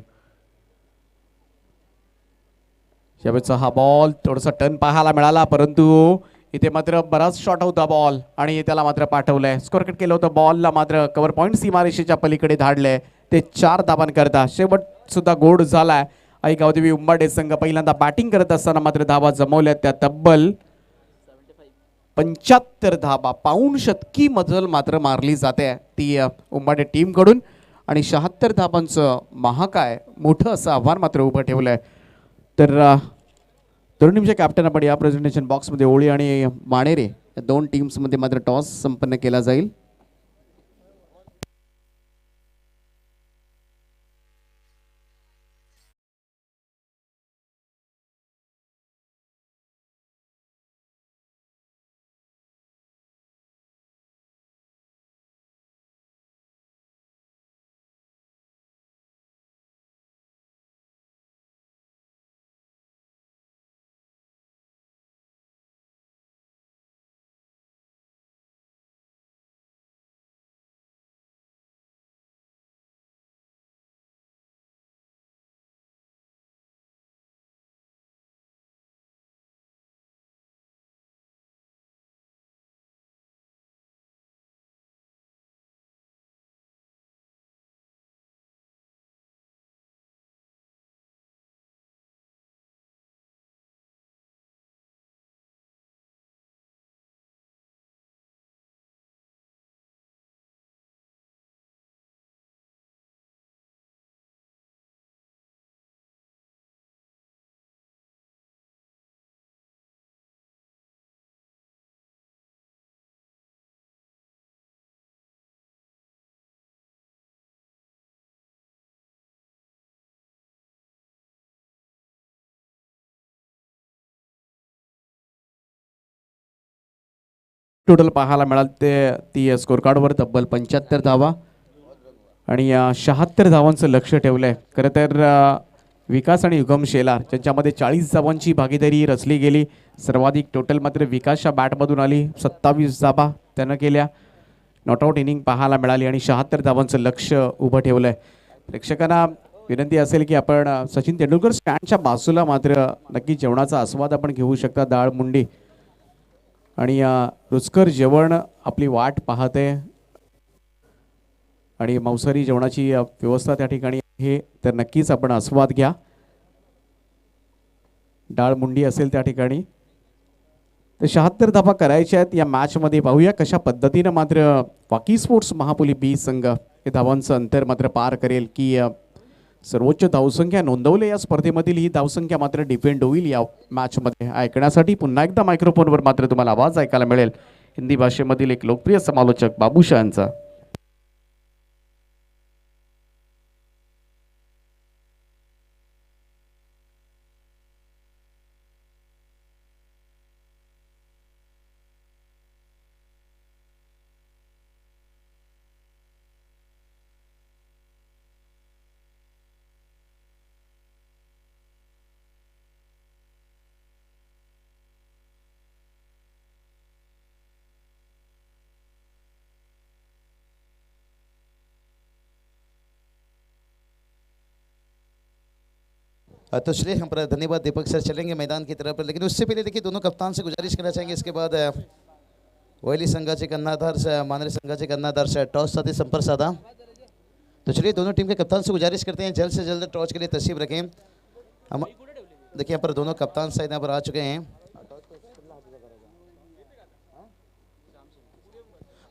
यावेळेचा हा बॉल थोडासा टर्न पाहायला मिळाला, परंतु इथे मात्र बराच शॉट होता बॉल, आणि त्याला मात्र पाठवलंय. स्कोर कट केलं होतं बॉलला, मात्र कव्हर पॉईंट सीमारेषेच्या पलीकडे धाडलंय. ते 4 धावांकरता. शेवट सुद्धा गोड झालाय. आई गावदेवी उंबाडे संघ पहिल्यांदा बॅटिंग करत असताना मात्र धावा जमवल्या त्या तब्बल 75 धावा. पाऊण शतकी मजल मात्र मारली जाते ती उंबाडे टीम कडून आणि 76 धावांचं महाकाय मोठं असं आव्हान मात्र उभं ठेवलंय. तर तरुण टीमचे कॅप्टन आपण या प्रेझेंटेशन बॉक्समध्ये ओळी आणि माणेरे या दोन टीम्समध्ये मात्र टॉस संपन्न केला जाईल. टोटल पाहायला मिळाल ते ती स्कोर कार्डवर तब्बल 75 धावा आणि 76 धावांचं लक्ष ठेवलंय. खरं तर विकास आणि युगम शेलार ज्यांच्यामध्ये 40 धावांची भागीदारी रचली गेली. सर्वाधिक टोटल मात्र विकासच्या बॅटमधून आली. 27 धावा त्यानं केल्या. नॉटआउट इनिंग पाहायला मिळाली आणि 76 धावांचं लक्ष उभं ठेवलंय. प्रेक्षकांना विनंती असेल की आपण सचिन तेंडुलकर स्टँडच्या बाजूला मात्र नक्की जेवणाचा आस्वाद आपण घेऊ शकता. डाळ मुंडी आणि रुचकर जेवण आपली वाट पाहते आणि मांसाहारी जेवणाची व्यवस्था त्या ठिकाणी आहे. तर नक्कीच आपण आस्वाद घ्या. डाळ मुंडी असेल त्या ठिकाणी. तर 76 धावा करायच्या आहेत या मॅचमध्ये. पाहूया कशा पद्धतीनं मात्र वाकी स्पोर्ट्स महापुली बी संघ हे धावांचं अंतर मात्र पार करेल की सर्वोच्च धावसंख्या नोंदवले या स्पर्धेमधील ही धावसंख्या मात्र डिपेंड होईल या मॅचमध्ये. ऐकण्यासाठी पुन्हा एकदा मायक्रोफोनवर मात्र तुम्हाला आवाज ऐकायला मिळेल हिंदी भाषेमधील एक लोकप्रिय समालोचक बाबूशहांचा. तो चलिए हम पर धन्यवाद दीपक सर चलेंगे मैदान की तरफ, लेकिन उससे पहले देखिए दोनों कप्तान से गुजारिश करना चाहेंगे. इसके बाद वैली संघाचे कर्णधार मानरे संघाचे कर्णधार टॉस साठी संपर्क साधा. तो चलिए दोनों टीम के कप्तान से गुजारिश करते हैं जल्द से जल्द टॉस के लिए तशरीफ रखें. हम देखिए यहाँ पर दोनों कप्तान शायद यहाँ पर आ चुके हैं.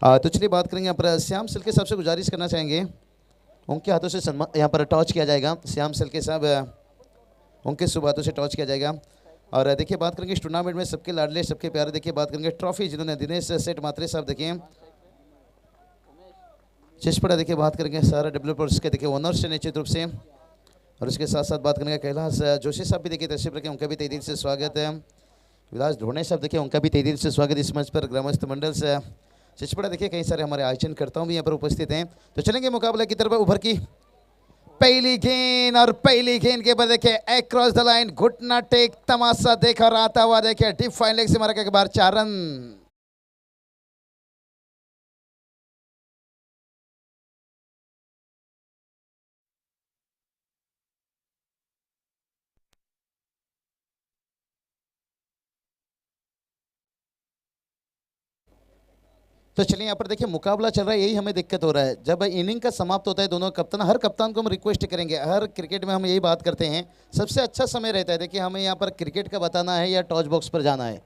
तो चलिए बात करेंगे यहाँ पर श्याम सिल्के साहब से गुजारिश करना चाहेंगे उनके हाथों से सम्मान यहाँ पर टॉच किया जाएगा. श्याम सिल्के साहब उनके शुभ हाथों से टॉच किया जाएगा. और देखिए बात करेंगे इस टूर्नामेंट में सबके लाडले सबके प्यारे. देखिए बात करेंगे ट्रॉफी जिन्होंने दिनेश सेठ मात्रे साहब देखिए चिशपड़ा. देखिए बात करेंगे सारा डेवलपर्स के देखिए ओनर्स से निश्चित रूप से. और उसके साथ साथ बात करेंगे कैलाश जोशी साहब भी देखिए तशरीफ रखें, उनका भी तहे दिल से स्वागत है. विलास ढोणे साहब देखिए उनका भी तहे दिल से स्वागत इस मंच पर. ग्रामस्थ मंडल से चिशपड़ा देखिए कई सारे हमारे आयोजनकर्ताओं भी यहाँ पर उपस्थित हैं. तो चलेंगे मुकाबले की तरफ. उभर की पहली गेंद और पहली गेंद के बाद देखिए अक्रॉस द लाइन घुटना टेक तमाशा देखा और आता हुआ देखिए डीप फाइन लेग से मारा के बार 4 रन. तो चलिए यहाँ पर देखिए मुकाबला चल रहा है, यही हमें दिक्कत हो रहा है। जब इनिंग का समाप्त होता है दोनों कप्तान, हर कप्तान को हम रिक्वेस्ट करेंगे, हर क्रिकेट में हम यही बात करते हैं, सबसे अच्छा समय रहता है देखिए हमें यहाँ पर क्रिकेट का बताना है या टॉस बॉक्स पर जाना है।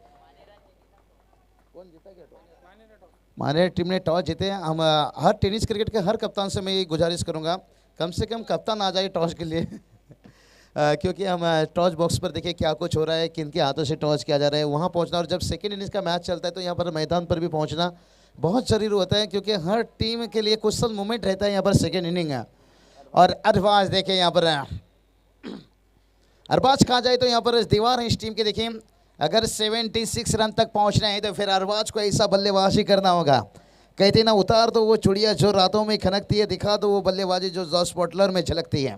हमारे टीम ने टॉस जीते हैं। हम हर टेनिस क्रिकेट के हर कप्तान से मैं ये गुजारिश करूंगा कम से कम कप्तान आ जाए टॉस के लिए क्योंकि हम टॉस बॉक्स पर देखिए क्या कुछ हो रहा है, किन के हाथों से टॉस किया जा रहा है, वहाँ पहुँचना, और जब सेकेंड इनिंग्स का मैच चलता है तो यहाँ पर मैदान पर भी पहुँचना बहुत जरूरी होता है, क्योंकि हर टीम के लिए क्रुशियल मोमेंट रहता है यहाँ पर सेकेंड इनिंग है। और अरबाज देखिए यहाँ पर अरबाज कहा जाए तो यहाँ पर दीवार है इस टीम के। देखिए अगर 76 रन तक पहुँचना है तो फिर अरबाज को ऐसा बल्लेबाजी करना होगा। कहते ना उतार तो वो चुड़िया जो रातों में खनकती है, दिखा तो वो बल्लेबाजी जो जॉस बटलर में झलकती है।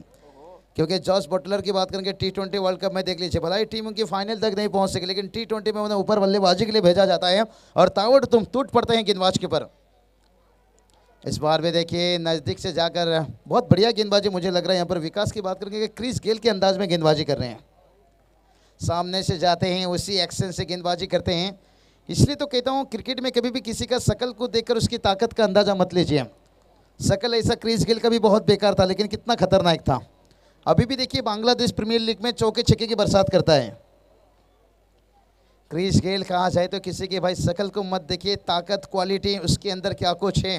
क्योंकि जॉस बटलर की बात करेंगे T20 वर्ल्ड कप में देख लीजिए, भला ही टीम उनकी फाइनल तक नहीं पहुंच सकी, लेकिन T20 में उन्हें ऊपर बल्लेबाजी के लिए भेजा जाता है और तावड़ तुम टूट पड़ते हैं गेंदबाज के ऊपर। इस बार भी देखिए नज़दीक से जाकर बहुत बढ़िया गेंदबाजी मुझे लग रहा है यहाँ पर विकास की बात करेंगे, क्रिस गेल के अंदाज में गेंदबाजी कर रहे हैं, सामने से जाते हैं उसी एक्शन से गेंदबाजी करते हैं। इसलिए तो कहता हूँ क्रिकेट में कभी भी किसी का शकल को देखकर उसकी ताकत का अंदाजा मत लीजिए। शकल ऐसा क्रिस गेल का भी बहुत बेकार था, लेकिन कितना खतरनाक था। अभी भी देखिए बांग्लादेश प्रीमियर लीग में चौके छक्के की बरसात करता है। क्रिस गेल कहा जाए तो किसी के भाई शकल को मत देखिए, ताकत क्वालिटी उसके अंदर क्या कुछ है।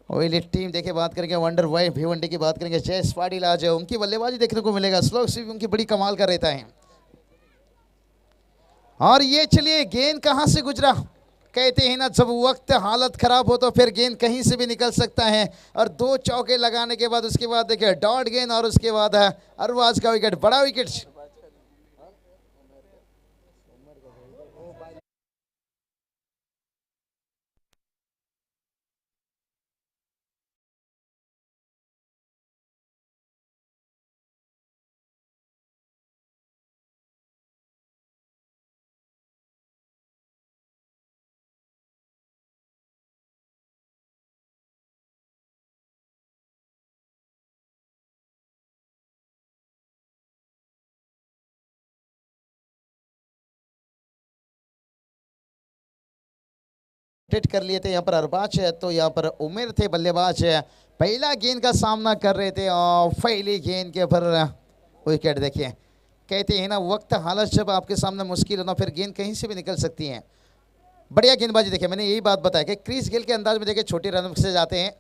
ओइली टीम देखिए बात करेंगे वंडर वाई भिवंडी की बात करेंगे, जयस पाटिल आज उनकी बल्लेबाजी देखने को मिलेगा, स्लो स्वीप उनकी बड़ी कमाल का रहता है। और ये चलिए गेंद कहां से गुजरा, कहते हैं ना जब वक्त हालत खराब हो तो फिर गेंद कहीं से भी निकल सकता है। और 2 चौके लगाने के बाद उसके बाद देखिए डॉट गेंद और उसके बाद अरबाज का विकेट, बड़ा विकेट। कर लिए थे यहाँ पर अरबाज, तो यहाँ पर उमेर थे बल्लेबाज, पहला गेंद का सामना कर रहे थे और पहली गेंद के ऊपर विकेट। देखिए कहते हैं ना वक्त हालत जब आपके सामने मुश्किल होना फिर गेंद कहीं से भी निकल सकती है। बढ़िया गेंदबाजी देखिए, मैंने यही बात बताया कि क्रिस गेल के अंदाज में देखिए छोटे रन से जाते हैं,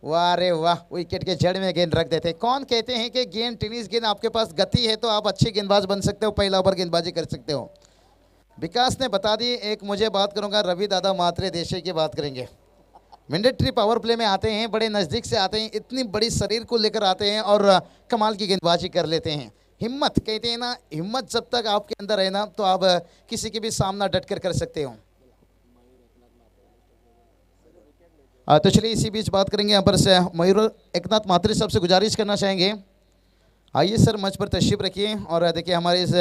वाह रे वाह, विकेट के जड़ में गेंद रख देते हैं। कौन कहते हैं कि गेंद टेनिस गेंद आपके पास गति है तो आप अच्छे गेंदबाज बन सकते हो, पहला ओवर गेंदबाजी कर सकते हो। विकास ने बता दी। एक मुझे बात करूंगा रवि दादा मात्रे देशे की बात करेंगे, मैंडेटरी पावर प्ले में आते हैं, बड़े नज़दीक से आते हैं, इतनी बड़ी शरीर को लेकर आते हैं और कमाल की गेंदबाजी कर लेते हैं। हिम्मत, कहते हैं ना हिम्मत जब तक आपके अंदर है ना तो आप किसी के भी सामना डटकर कर सकते हो। तो चलिए इसी बीच बात करेंगे यहाँ पर से मयूर एकनाथ मात्रे साहब से गुजारिश करना चाहेंगे, आइए सर मंच पर तशरीफ रखिए। और देखिए हमारे इस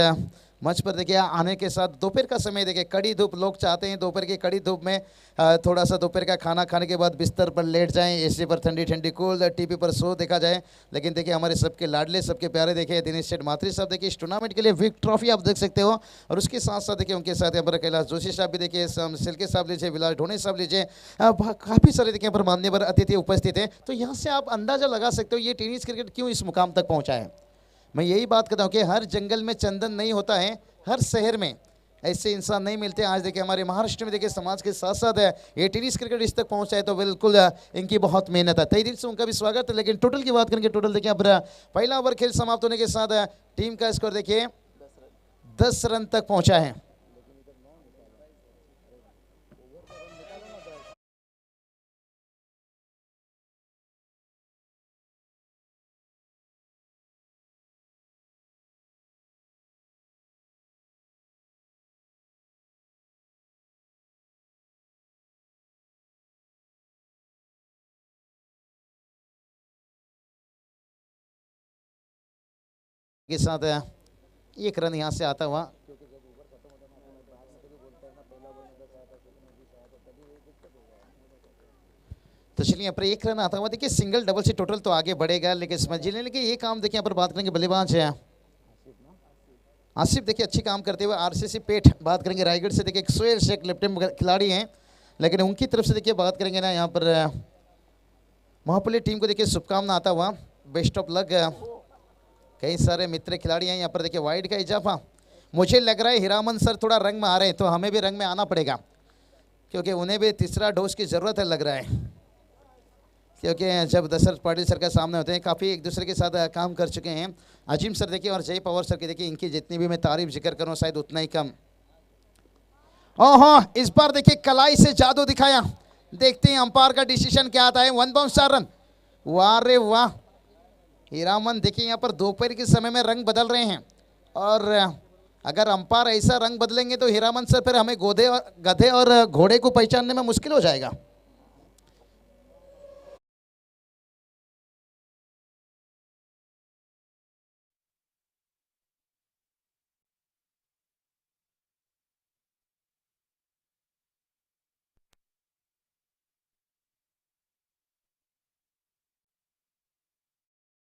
मंच पर देखिए आने के साथ दोपहर का समय देखिए कड़ी धूप, लोग चाहते हैं दोपहर की कड़ी धूप में थोड़ा सा दोपहर का खाना खाने के बाद बिस्तर पर लेट जाएं, एसी पर ठंडी ठंडी कूल, टीवी पर शो देखा जाए। लेकिन देखिए हमारे सबके लाडले सबके प्यारे देखिए दिनेश सेठ मात्रे साहब देखिए इस टूर्नामेंट के लिए विक ट्रॉफी आप देख सकते हो। और उसके साथ साथ देखिए उनके साथ यहाँ पर कैलाश जोशी साहब भी देखिए, सिल्के साहब लीजिए, विलास ढोने साहब लीजिए, काफ़ी सारे देखिए यहाँ पर मान्यवर अतिथि उपस्थित हैं। तो यहाँ से आप अंदाज़ा लगा सकते हो ये टेनिस क्रिकेट क्यों इस मुकाम तक पहुँचा है। मैं यही बात करता हूँ कि हर जंगल में चंदन नहीं होता है, हर शहर में ऐसे इंसान नहीं मिलते। आज देखिए हमारे महाराष्ट्र में देखिए समाज के साथ साथ ये टेनिस क्रिकेट इस तक पहुंचा है तो बिल्कुल इनकी बहुत मेहनत है, तहे दिल से उनका भी स्वागत है। लेकिन टोटल की बात करेंगे, टोटल देखिए अब पहला ओवर खेल समाप्त होने के साथ टीम का स्कोर देखिए 10 रन तक पहुंचा है। के साथ 1 रन यहाँ से आता हुआ, तो चलिए यहाँ पर 1 रन आता हुआ देखिए सिंगल डबल से टोटल तो आगे बढ़ेगा। लेकिन समझ लेने के ये काम देखिए यहाँ पर बात करेंगे बल्लेबाज है आसिफ देखिए अच्छी काम करते हुए आरसीसी पेट बात करेंगे रायगढ़ से, देखिए सोहेल शेख लेफ्ट हैंड खिलाड़ी हैं, लेकिन उनकी तरफ से देखिए बात करेंगे ना यहाँ पर महापल्ली टीम को देखिए शुभकामना आता हुआ, बेस्ट ऑफ लक। कई सारे मित्र खिलाड़ी हैं यहाँ पर, देखिए वाइड का इजाफा। मुझे लग रहा है हीरामन सर थोड़ा रंग में आ रहे हैं, तो हमें भी रंग में आना पड़ेगा, क्योंकि उन्हें भी तीसरा डोज की ज़रूरत है लग रहा है, क्योंकि जब दशरथ पाटिल सर का सामने होते हैं काफ़ी एक दूसरे के साथ काम कर चुके हैं। अजीम सर देखिए और जय पवार सर की देखिए, इनकी जितनी भी मैं तारीफ जिक्र करूँ शायद उतना ही कम। ओह इस बार देखिए कलाई से जादू दिखाया, देखते हैं अंपायर का डिसीजन क्या आता है। 1 बाउंस 4 रन, वाह रे वाह। हीरामन देखिए यहाँ पर दोपहर के समय में रंग बदल रहे हैं, और अगर अंपायर ऐसा रंग बदलेंगे तो हीरामन सर फिर हमें गधे और घोड़े को पहचानने में मुश्किल हो जाएगा।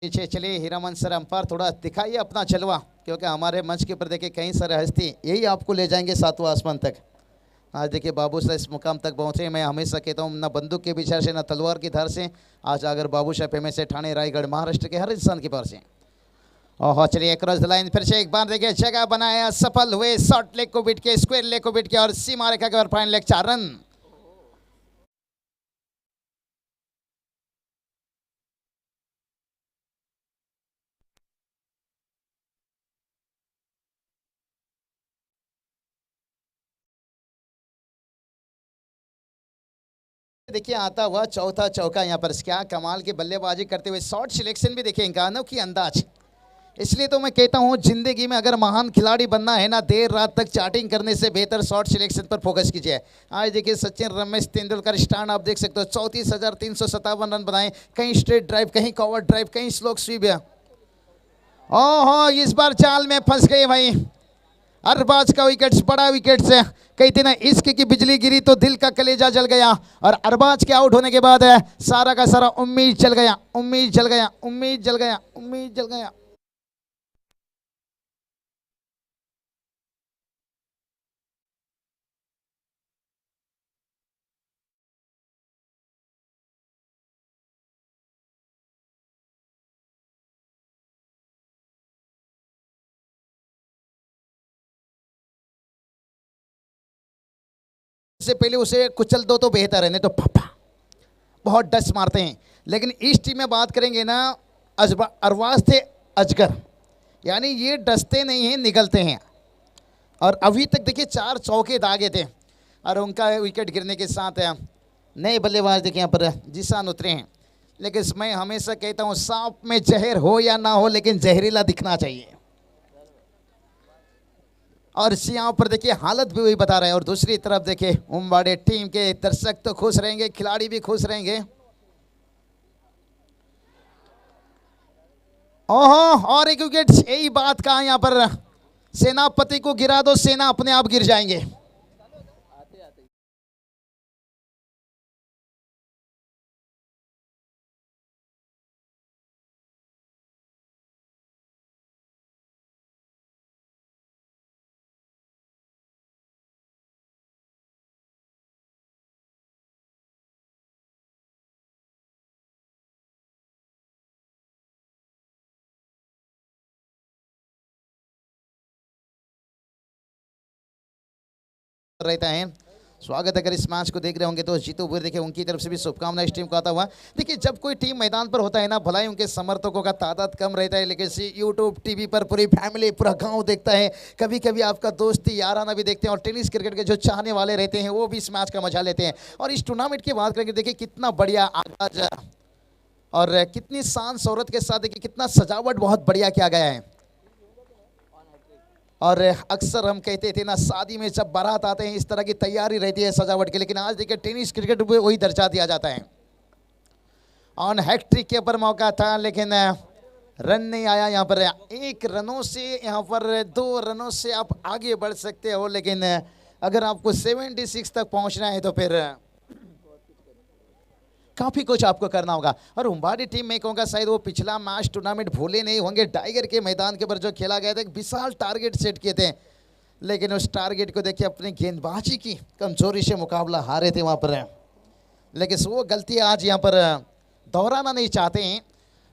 पीछे चलिए हीरामन सर, अंपायर थोड़ा दिखाइए अपना जलवा, क्योंकि हमारे मंच के ऊपर देखिए कई सारे हस्ती यही आपको ले जाएंगे 7वां आसमान तक। आज देखिए बाबू साहब इस मुकाम तक पहुंचे, मैं हमेशा कहता हूँ ना बंदूक के विचार से ना तलवार की धार से, आज अगर बाबू साहब में से ठाणे रायगढ़ महाराष्ट्र के हर इंसान के पार से। ओह चलिए क्रॉस द लाइन, फिर से एक बार देखिए जगह बनाया, सफल हुए, शॉर्ट लेग को बीट के, स्क्वायर लेग को बीट के, और सीमा रेखा के फाइनल लेग 4 रन। देखिए आता हुआ चौथा चौका यहाँ पर, क्या कमाल की बल्लेबाजी करते हुए, शॉट सिलेक्शन भी देखिए इनका अनोखी अंदाज। इसलिए तो मैं कहता हूँ जिंदगी में अगर महान खिलाड़ी बनना है ना, देर रात तक चाटिंग करने से बेहतर शॉट सिलेक्शन पर फोकस कीजिए। आज देखिए सचिन रमेश तेंदुलकर स्टैंड आप देख सकते हो, 34,357 रन बनाए, कहीं स्ट्रेट ड्राइव, कहीं कवर ड्राइव, कहीं स्लोक स्वीप। ओहो इस बार जाल में फंस गए भाई, अरबाज का विकेट बड़ा विकेट से, कहते ना इश्क की बिजली गिरी तो दिल का कलेजा जल गया, और अरबाज के आउट होने के बाद सारा का सारा उम्मीद जल गया, उम्मीद जल गया, उम्मीद जल गया, उम्मीद जल गया। से पहले उसे कुचल दो तो बेहतर है, नहीं तो पापा बहुत डस मारते हैं। लेकिन इस टीम में बात करेंगे ना, अरबाज थे अजगर, यानी ये डसते नहीं हैं, निकलते हैं। और अभी तक देखिए 4 चौके दागे थे, और उनका विकेट गिरने के साथ नए बल्लेबाज देखिए यहाँ पर जिसान उतरे हैं। लेकिन मैं हमेशा कहता हूँ सांप में जहर हो या ना हो, लेकिन जहरीला दिखना चाहिए। और इस यहाँ पर देखिए हालत भी वही बता रहा है, और दूसरी तरफ देखिए उम्बाड़े टीम के दर्शक तो खुश रहेंगे, खिलाड़ी भी खुश रहेंगे। ओहो और एक विकेट, यही बात कहा यहाँ पर, सेनापति को गिरा दो, सेना अपने आप गिर जाएंगे। रहता है स्वागत। अगर इस मैच को देख रहे होंगे तो जीतू बुर देखिए उनकी तरफ से भी शुभकामनाएं इस टीम को आता हुआ। देखिए जब कोई टीम मैदान पर होता है ना, भलाई उनके समर्थकों का तादाद कम रहता है, लेकिन यूट्यूब टीवी पर पूरी फैमिली पूरा गांव देखता है, कभी कभी आपका दोस्ती याराना भी देखते हैं, और टेनिस क्रिकेट के जो चाहने वाले रहते हैं वो भी इस मैच का मजा लेते हैं। और इस टूर्नामेंट की बात करेंगे, देखिए कितना बढ़िया आगाज और कितनी शान शौहरत के साथ देखिए कितना सजावट बहुत बढ़िया किया गया है। और अक्सर हम कहते थे ना, शादी में जब बारात आते हैं इस तरह की तैयारी रहती है सजावट की, लेकिन आज देखिए टेनिस क्रिकेट में वही दर्जा दिया जाता है। ऑन हैट्रिक के ऊपर मौका था, लेकिन रन नहीं आया यहाँ पर। 1 रनों से यहाँ पर 2 रनों से आप आगे बढ़ सकते हो, लेकिन अगर आपको 76 तक पहुँचना है तो फिर काफ़ी कुछ आपको करना होगा। और उम्बाड़ी टीम में कहूँगा शायद वो पिछला मैच टूर्नामेंट भूले नहीं होंगे। टाइगर के मैदान के ऊपर जो खेला गया था, एक विशाल टारगेट सेट किए थे, लेकिन उस टारगेट को देखिए अपनी गेंदबाजी की कमजोरी से मुकाबला हारे थे वहाँ पर। लेकिन वो गलती आज यहाँ पर दोहराना नहीं चाहते हैं।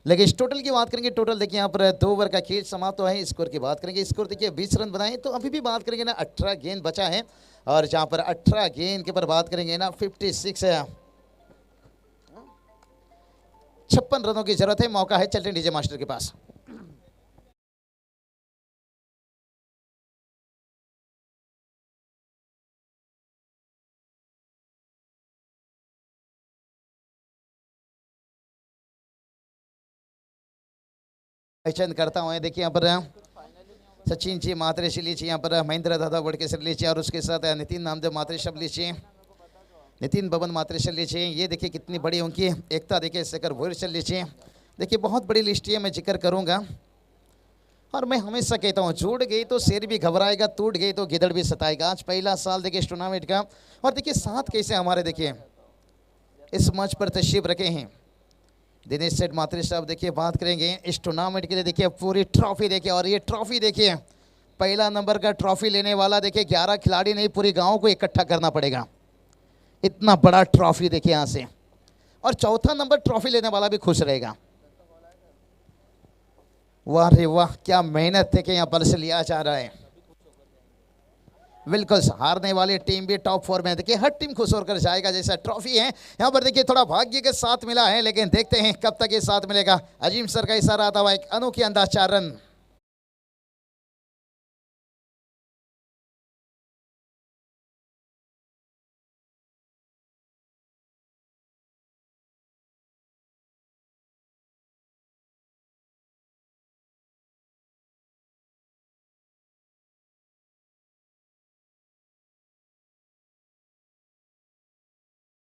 लेकिन इस टोटल की बात करेंगे, टोटल देखिए यहाँ पर 2 ओवर का खेल समाप्त हुआ है। स्कोर की बात करेंगे, स्कोर देखिए 20 रन बनाए। तो अभी भी बात करेंगे ना 18 गेंद बचा है, और जहाँ पर 18 गेंद के ऊपर बात करेंगे ना 56 है, 56 रनों की जरूरत है। मौका है चलते डीजे मास्टर के पास। चंद करता हूँ देखिए यहाँ पर सचिन जी मात्रे से लीजिए, यहाँ पर महेंद्र दादा बड़के से लीजिए, और उसके साथ नितिन नामदेव मात्रे सब लीजिए, नितिन बबन मात्रे से लीजिए। ये देखिए कितनी बड़ी उनकी एकता, देखिए शेखर भोर से लीजिए। देखिए बहुत बड़ी लिस्ट है, मैं जिक्र करूँगा। और मैं हमेशा कहता हूँ, जुड़ गई तो शेर भी घबराएगा, टूट गई तो गिदड़ भी सताएगा। आज पहला साल देखिए इस टूर्नामेंट का, और देखिए साथ कैसे हमारे देखिए इस मंच पर तशरीफ रखे हैं दिनेश सेठ मात्रे साहब। देखिए बात करेंगे इस टूर्नामेंट के लिए, देखिए पूरी ट्रॉफी देखिए, और ये ट्रॉफी देखिए पहला नंबर का ट्रॉफी लेने वाला देखिए 11 खिलाड़ी नहीं, पूरी गांव को इकट्ठा करना पड़ेगा। इतना बड़ा ट्रॉफी देखिए यहाँ से, और चौथा नंबर ट्रॉफी लेने वाला भी खुश रहेगा। वाह रे वाह, क्या मेहनत देखिए यहाँ पर से लिया जा रहा है। बिल्कुल, हारने वाली टीम भी टॉप 4 में, देखिए हर टीम खुश होकर जाएगा। जैसा ट्रॉफी है यहाँ पर देखिए थोड़ा भाग्य के साथ मिला है, लेकिन देखते हैं कब तक ये साथ मिलेगा। अजीम सर का इशारा आता हुआ एक अनोखी अंदाज 4 रन।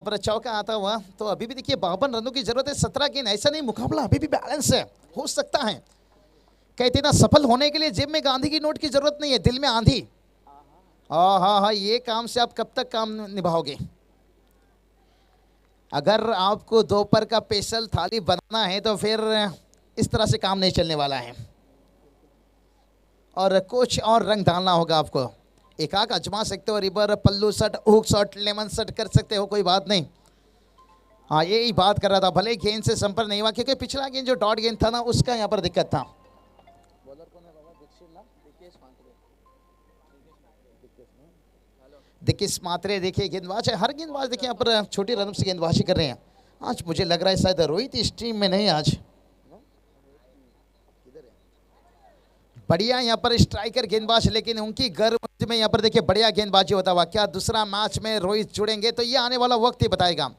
पर चौका आता हुआ, तो अभी भी देखिए 52 रनों की जरूरत है, 17 गेंद। ऐसा नहीं, मुकाबला अभी भी बैलेंस है, हो सकता है। कहते ना, सफल होने के लिए जेब में गांधी की नोट की जरूरत नहीं है, दिल में आंधी। हाँ हाँ, ये काम से आप कब तक काम निभाओगे? अगर आपको दोपहर का स्पेशल थाली बनाना है तो फिर इस तरह से काम नहीं चलने वाला है, और कुछ और रंग डालना होगा आपको। एक आग आजमा सकते हो, reverse pull shot, hook shot, लेमन शट कर सकते हो, कोई बात नहीं। हाँ, यही बात कर रहा था, भले गेंद से संपर्क नहीं हुआ, क्योंकि पिछला गेंद जो डॉट गेंद था ना, उसका यहाँ पर दिक्कत था। दिकेश मात्रे देखिए गेंदबाज है, हर गेंदबाज देखिए यहाँ पर छोटी रन से गेंदबाजी कर रहे हैं। आज मुझे लग रहा है शायद रोहित इस टीम में नहीं आज। बढ़िया यहाँ पर स्ट्राइकर गेंदबाज, लेकिन उनकी गर्व में यहाँ पर देखिए बढ़िया गेंदबाजी होता हुआ। क्या दूसरा मैच में रोहित जुड़ेंगे? तो ये आने वाला वक्त ही बताएगा।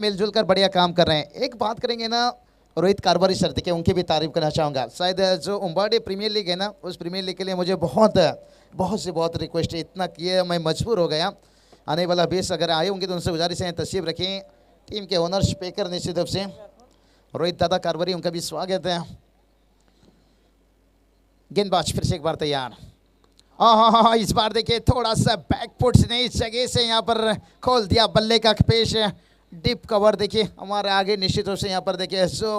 मिलजुल कर बढ़िया काम कर रहे हैं। एक बात करेंगे ना रोहित कारभारी सर, देखिए उनकी भी तारीफ करना चाहूँगा। शायद जो उम्बाडी प्रीमियर लीग है ना, उस प्रीमियर लीग के लिए मुझे बहुत बहुत रिक्वेस्ट है, इतना किए मैं मजबूर हो गया। आने वाला बेस अगर आए होंगे तो उनसे गुजारिश है तशरीफ रखें। टीम के ओनर स्पीकर निश्चित रूप से रोहित दादा कारभारी, उनका भी स्वागत है। गेंदबाज फिर से एक बार तैयार। हाँ, इस बार देखिए थोड़ा सा बैकफुट ने इस जगह से यहाँ पर खोल दिया बल्ले का पेश। डीप कवर देखिए हमारे आगे निश्चित रूप से यहाँ पर देखिए जो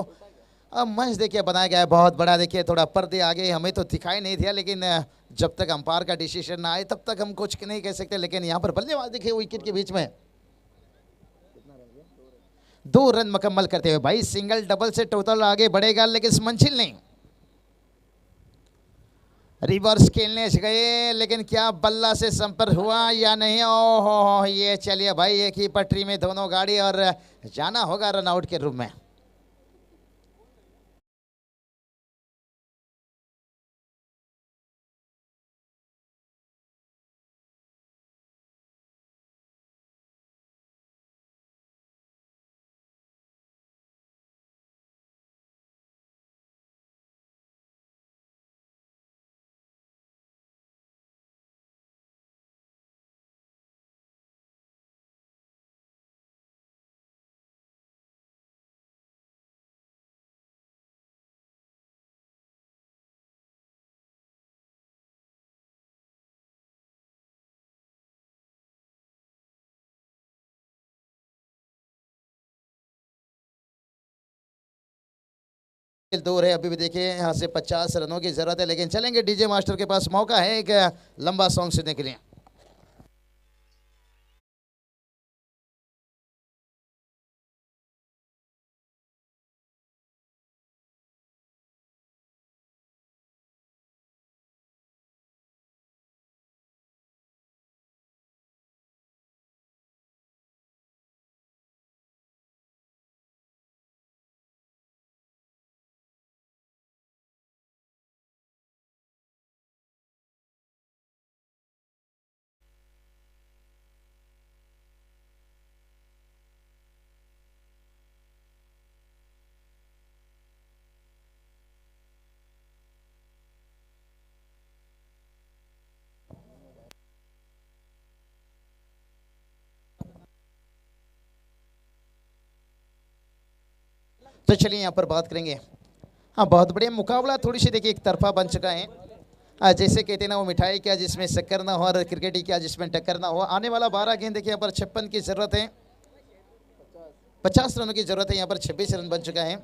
मंच देखिए बनाया गया है बहुत बड़ा। देखिए थोड़ा पर्दे आगे हमें तो दिखाई नहीं दिया, लेकिन जब तक अंपायर का डिसीजन ना आए तब तक हम कुछ नहीं कह सकते। लेकिन यहाँ पर बल्लेबाज देखिए विकेट के बीच में 2 रन मुकम्मल करते हुए, भाई सिंगल डबल से टोटल आगे बढ़ेगा, लेकिन मंजिल नहीं। रिवर्स खेलने से गए, लेकिन क्या बल्ला से संपर्क हुआ या नहीं? ओहो, ये चलिए भाई, एक ही पटरी में दोनों गाड़ी, और जाना होगा रन आउट के रूप में। दूर है, अभी भी देखिए यहाँ से 50 रनों की जरूरत है, लेकिन चलेंगे डीजे मास्टर के पास मौका है एक लंबा सॉन्ग सुनने के लिए। तो चलिए यहाँ पर बात करेंगे। हाँ, बहुत बढ़िया मुकाबला थोड़ी सी देखिए एक तरफा बन चुका है। जैसे कहते हैं ना, वो मिठाई क्या जिसमें शक्कर ना हो और क्रिकेट ही क्या जिसमें टक्कर ना हो। आने वाला 12 गेंद देखिए यहाँ पर 56 की जरूरत है, 50 रनों की जरूरत है। यहाँ पर 26 रन बन चुका है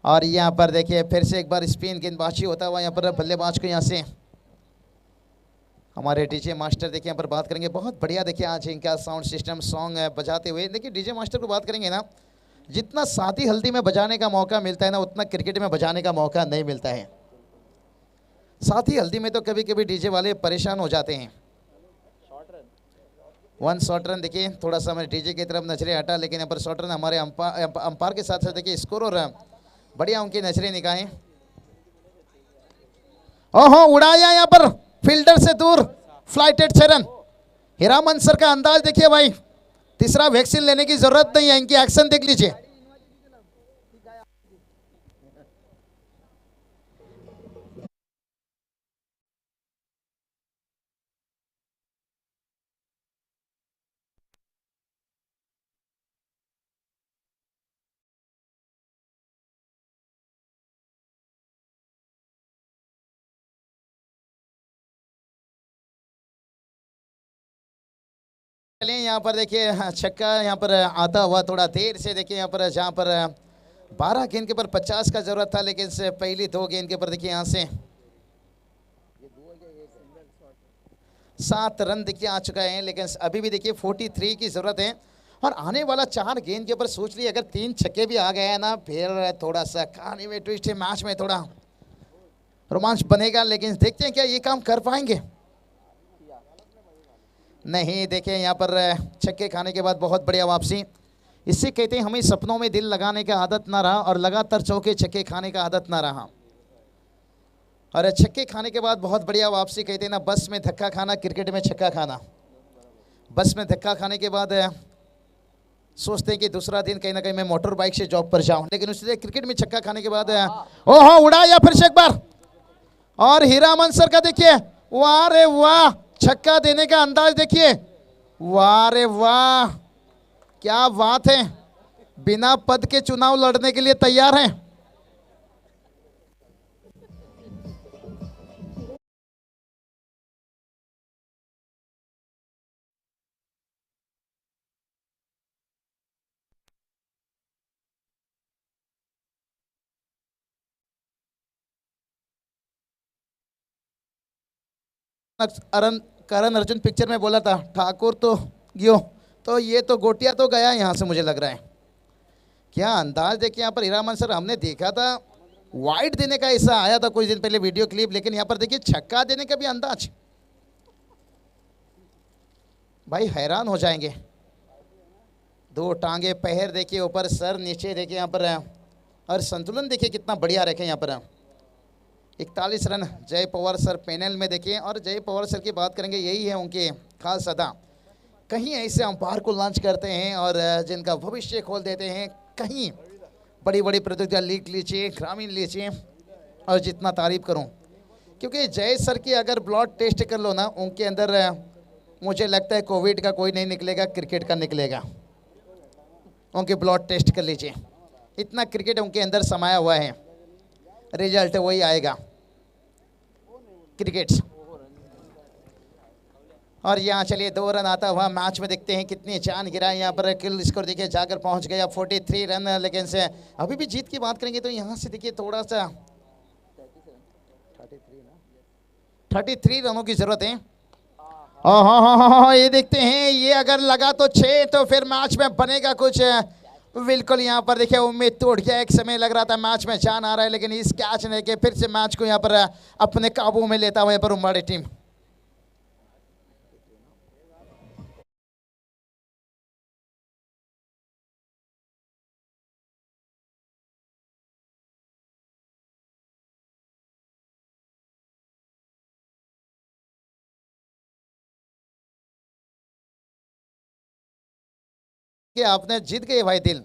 और यहाँ पर देखिए फिर से एक बार स्पिन गेंदबाजी होता हुआ यहाँ पर बल्लेबाज को यहाँ से हमारे डीजे मास्टर देखिए यहाँ पर बात करेंगे। बहुत बढ़िया देखिए आज इनका साउंड सिस्टम सॉन्ग बजाते हुए। देखिए डीजे मास्टर को बात करेंगे ना, जितना शादी हल्दी में बजाने का मौका मिलता है ना, उतना क्रिकेट में बजाने का मौका नहीं मिलता है। शादी हल्दी में तो कभी कभी डीजे वाले परेशान हो जाते हैं। 1 शॉर्ट रन देखिए, थोड़ा सा मैं डीजे की तरफ नजरें हटा, लेकिन यहाँ पर शॉर्ट रन हमारे अंपायर के साथ साथ देखिए स्कोर और बढ़िया उनकी नजरें निगाहें। ओहो, उड़ाया यहाँ पर फील्डर से दूर, फ्लाइटेड 6 रन। हीरामन सर का अंदाज देखिए भाई, तीसरा वैक्सीन लेने की जरूरत नहीं है, इनकी एक्शन देख लीजिए। चलिए यहाँ पर देखिए छक्का यहाँ पर आता हुआ थोड़ा देर से देखिए यहाँ पर, जहाँ पर 12 गेंद के पर 50 का जरूरत था, लेकिन से पहली 2 गेंद के पर देखिए यहाँ से 7 रन देखिए आ चुका है, लेकिन अभी भी देखिए 43 की जरूरत है। और आने वाला 4 गेंद के ऊपर सोच ली, अगर 3 छक्के भी आ गए हैं ना, फिर थोड़ा सा कहानी में ट्विस्ट है, मैच में थोड़ा रोमांच बनेगा। लेकिन देखते हैं क्या ये काम कर पाएंगे। नहीं, देखिए यहाँ पर छक्के खाने के बाद बहुत बढ़िया वापसी। इससे कहते हैं हमें सपनों में दिल लगाने का आदत ना रहा और लगातार चौके छक्के खाने का आदत ना रहा। और छक्के खाने के बाद बहुत बढ़िया वापसी, कहते हैं ना, बस में धक्का खाना, क्रिकेट में छक्का खाना। बस में धक्का खाने के बाद सोचते हैं कि दूसरा दिन कहीं ना कहीं मैं मोटर बाइक से जॉब पर जाऊं, लेकिन उससे क्रिकेट में छक्का खाने के बाद ओहो, उड़ाया फिर से एक बार। और हीरामन सर का देखिए, वाह रे वाह, छक्का देने का अंदाज देखिए, वाह रे वाह, क्या बात है। बिना पद के चुनाव लड़ने के लिए तैयार हैं। करण अर्जुन पिक्चर में बोला था, ठाकुर तो गियो, तो ये तो गोटिया तो गया यहाँ से, मुझे लग रहा है। क्या अंदाज देखिए यहाँ पर हीरामन सर, हमने देखा था वाइड देने का ऐसा आया था कुछ दिन पहले वीडियो क्लिप, लेकिन यहाँ पर देखिए छक्का देने का भी अंदाज, भाई हैरान हो जाएंगे। 2 टांगे पैर देखिए ऊपर, सर नीचे देखिए यहाँ पर, और संतुलन देखिए कितना बढ़िया रखे यहाँ पर। 41 रन जय पवार सर पैनल में देखिए। और जय पवार सर की बात करेंगे, यही है उनके खास अदा। कहीं ऐसे अंपायर को लॉन्च करते हैं और जिनका भविष्य खोल देते हैं। कहीं बड़ी बड़ी प्रतियोगिता लीग लीजिए, ग्रामीण लीजिए, और जितना तारीफ करूं, क्योंकि जय सर की अगर ब्लड टेस्ट कर लो ना, उनके अंदर मुझे लगता है कोविड का कोई नहीं निकलेगा, क्रिकेट का निकलेगा। उनके ब्लड टेस्ट कर लीजिए, इतना क्रिकेट उनके अंदर समाया हुआ है, रिजल्ट वही आएगा क्रिकेट। और यहाँ चलिए 2 रन आता हुआ मैच में देखते हैं कितनी जान गिरा यहाँ पर। किल स्कोर देखिए जाकर पहुंच गया 43 रन, लेकिन से अभी भी जीत की बात करेंगे तो यहाँ से देखिए थोड़ा सा 33 रनों की जरूरत है। हाँ, ये देखते हैं, ये अगर लगा तो 6 तो फिर मैच में बनेगा कुछ। बिल्कुल यहाँ पर देखिए उम्मीद टूट गया। एक समय लग रहा था मैच में जान आ रहा है, लेकिन इस कैच ने के फिर से मैच को यहाँ पर अपने काबू में लेता हुआ यहाँ पर उम्बाड़ी टीम। कि आपने जीत गए भाई दिल,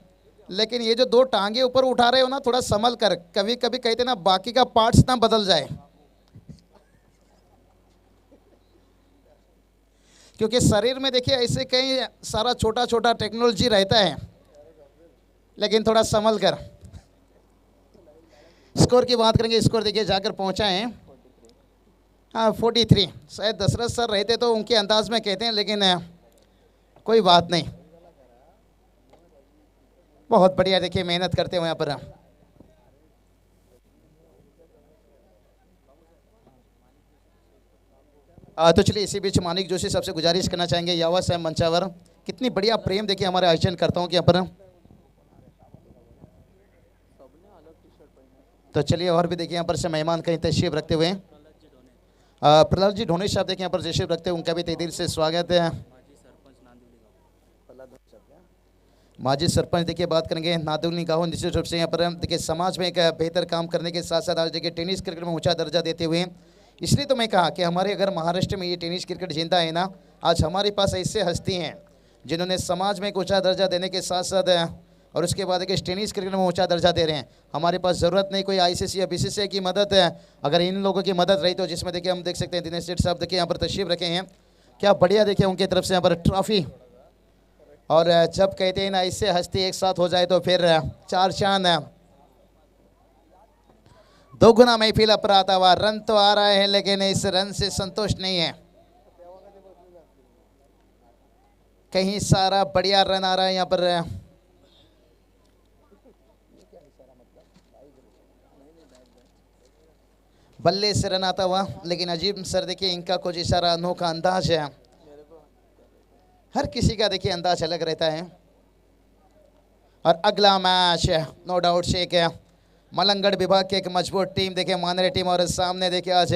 लेकिन ये जो 2 टांगे ऊपर उठा रहे हो ना, थोड़ा संभल कर। कभी कभी कहते ना बाकी का पार्ट्स ना बदल जाए, क्योंकि शरीर में देखिए ऐसे कई सारा छोटा छोटा टेक्नोलॉजी रहता है, लेकिन थोड़ा संभल कर। स्कोर की बात करेंगे, स्कोर देखिए जाकर पहुंचा है 43। शायद दशरथ सर रहते तो उनके अंदाज में कहते हैं, लेकिन कोई बात नहीं। बहुत बढ़िया देखिए मेहनत करते हुए यहाँ पर। तो चलिए इसी बीच मानिक जोशी सबसे गुजारिश करना चाहेंगे, यावा साहब मंचावर, कितनी बढ़िया प्रेम देखिए हमारे आयोजन करता हूँ कि यहाँ पर। तो चलिए और भी देखिए यहाँ पर से मेहमान कहीं तशरीफ रखते हुए प्रहलाद जी ढोनी साहब देखिए यहाँ पर तशरीफ रखते हुए, उनका भी तहे दिल से स्वागत है। माजी सरपंच देखिए बात करेंगे नादुल गाँव, निश्चित रूप से यहाँ पर देखिए समाज में एक बेहतर काम करने के साथ साथ आज देखिए टेनिस क्रिकेट में ऊंचा दर्जा देते हुए, इसलिए तो मैं कहा कि हमारे अगर महाराष्ट्र में ये टेनिस क्रिकेट जिंदा है ना, आज हमारे पास ऐसे हस्ती हैं जिन्होंने समाज में एक ऊंचा दर्जा देने के साथ साथ और उसके बाद एक टेनिस क्रिकेट में ऊंचा दर्जा दे रहे हैं। हमारे पास ज़रूरत नहीं कोई आईसीसी या बीसीसीआई की मदद है, अगर इन लोगों की मदद रही तो, जिसमें देखिए हम देख सकते हैं दिनेश सेठ साहब देखिए यहाँ पर तशरीफ रखे हैं, क्या बढ़िया देखिए उनकी तरफ से यहाँ पर ट्रॉफी। और जब कहते हैं ना इससे हस्ती एक साथ हो जाए तो फिर 4 चांद, 2 गुना महफिल अपराधा हुआ। रन तो आ रहा है, लेकिन इस रन से संतोष नहीं है। कहीं सारा बढ़िया रन आ रहा है यहाँ पर। बल्ले से रन आता हुआ, लेकिन अजीब सर देखिए इनका कुछ इशारा अनोखा अंदाज है। हर किसी का देखिए अंदाज अलग रहता है। और अगला मैच नो डाउट से एक मलंगड़ विभाग की एक मजबूत टीम देखिए मानरे टीम, और सामने देखिए आज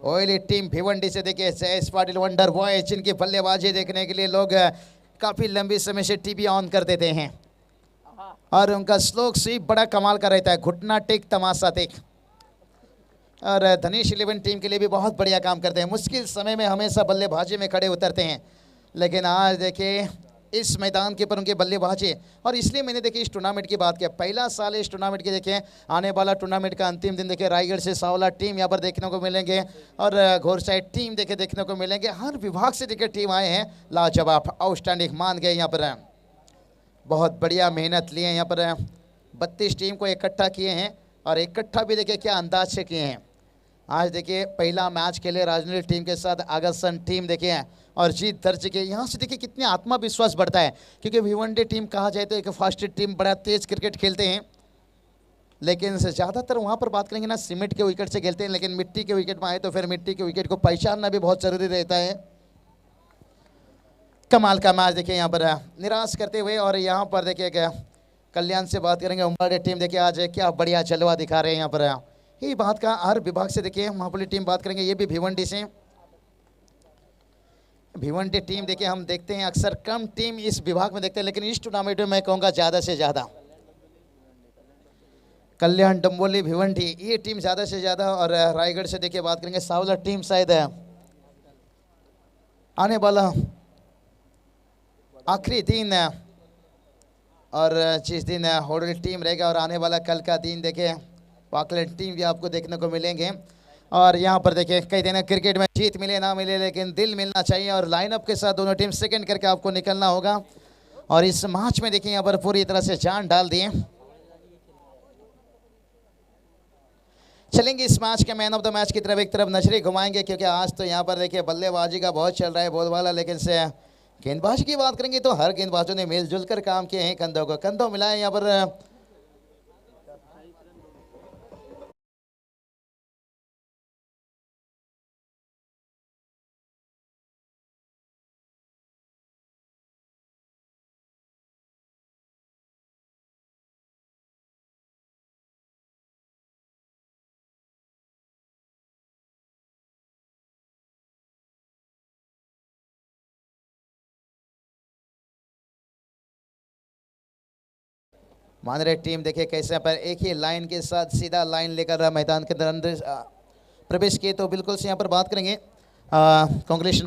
ऑयली टीम भिवंडी से देखिए जयेश पाटिल वंडर बॉय, जिनकी बल्लेबाजी देखने के लिए लोग काफ़ी लंबी समय से टीवी ऑन कर देते हैं। और उनका स्लोक स्वीप बड़ा कमाल का रहता है, घुटना टेक तमाशा टेक। और धनेश 11 टीम के लिए भी बहुत बढ़िया काम करते हैं, मुश्किल समय में हमेशा बल्लेबाजी में खड़े उतरते हैं। लेकिन आज देखिए इस मैदान के ऊपर उनके बल्लेबाजी, और इसलिए मैंने देखिए इस टूर्नामेंट की बात किया, पहला साल इस टूर्नामेंट के देखिए आने वाला टूर्नामेंट का अंतिम दिन देखिए रायगढ़ से सावला टीम यहाँ पर देखने को मिलेंगे, और घोरसाइड टीम देखने को मिलेंगे। हर विभाग से देखिए टीम आए हैं, लाजवाब आउटस्टैंडिंग मान गए यहाँ पर। बहुत बढ़िया मेहनत लिए यहाँ पर, 32 टीम को इकट्ठा किए हैं, और इकट्ठा भी देखिए क्या अंदाज से किए हैं। आज देखिए पहला मैच खेले राजनीति टीम के साथ आगसन टीम देखिए, और जीत दर्ज की। यहाँ से देखिए कितने आत्मविश्वास बढ़ता है, क्योंकि भिवंडी टीम कहा जाए तो एक फास्ट टीम, बड़ा तेज क्रिकेट खेलते हैं, लेकिन ज़्यादातर वहाँ पर बात करेंगे ना सीमेंट के विकेट से खेलते हैं, लेकिन मिट्टी के विकेट में आए तो फिर मिट्टी के विकेट को पहचानना भी बहुत ज़रूरी रहता है। कमाल का मैच देखिए यहाँ पर निराश करते हुए, और यहाँ पर देखिए कल्याण से बात करेंगे उम्बाड़ी टीम देखिए आज क्या बढ़िया जलवा दिखा रहे हैं यहाँ पर। यही बात का हर विभाग से देखिए महापुली टीम बात करेंगे, ये भी भिवंडी से। भिवंडी टीम देखिए हम देखते हैं अक्सर कम टीम इस विभाग में देखते हैं, लेकिन इस टूर्नामेंट में मैं कहूँगा ज़्यादा से ज़्यादा कल्याण डम्बोली भिवंडी ये टीम ज़्यादा से ज़्यादा। और रायगढ़ से देखिए बात करेंगे सावला टीम, शायद आने वाला आखिरी दिन और जिस दिन होडल टीम रहेगा, और आने वाला कल का दिन देखिए पाकलैंड टीम भी आपको देखने को मिलेंगे। और यहाँ पर देखिए कई दिन क्रिकेट में जीत मिले ना मिले, लेकिन दिल मिलना चाहिए, और लाइनअप के साथ दोनों टीम सेकंड करके आपको निकलना होगा। और इस मैच में देखिए यहाँ पर पूरी तरह से जान डाल दिए। चलेंगे इस मैच के मैन ऑफ द मैच की तरफ एक तरफ नजरें घुमाएंगे, क्योंकि आज तो यहाँ पर देखिए बल्लेबाजी का बहुत चल रहा है बोलबाला, लेकिन से गेंदबाजी की बात करेंगे तो हर गेंदबाजों ने मिलजुल कर काम किए हैं, कंधों को कंधों मिलाए यहाँ पर। मान रहे टीम देखिए कैसे यहाँ पर एक ही लाइन के साथ सीधा लाइन लेकर मैदान के अंदर प्रवेश किए, तो बिल्कुल से यहाँ पर बात करेंगे कांग्रेचुलेशन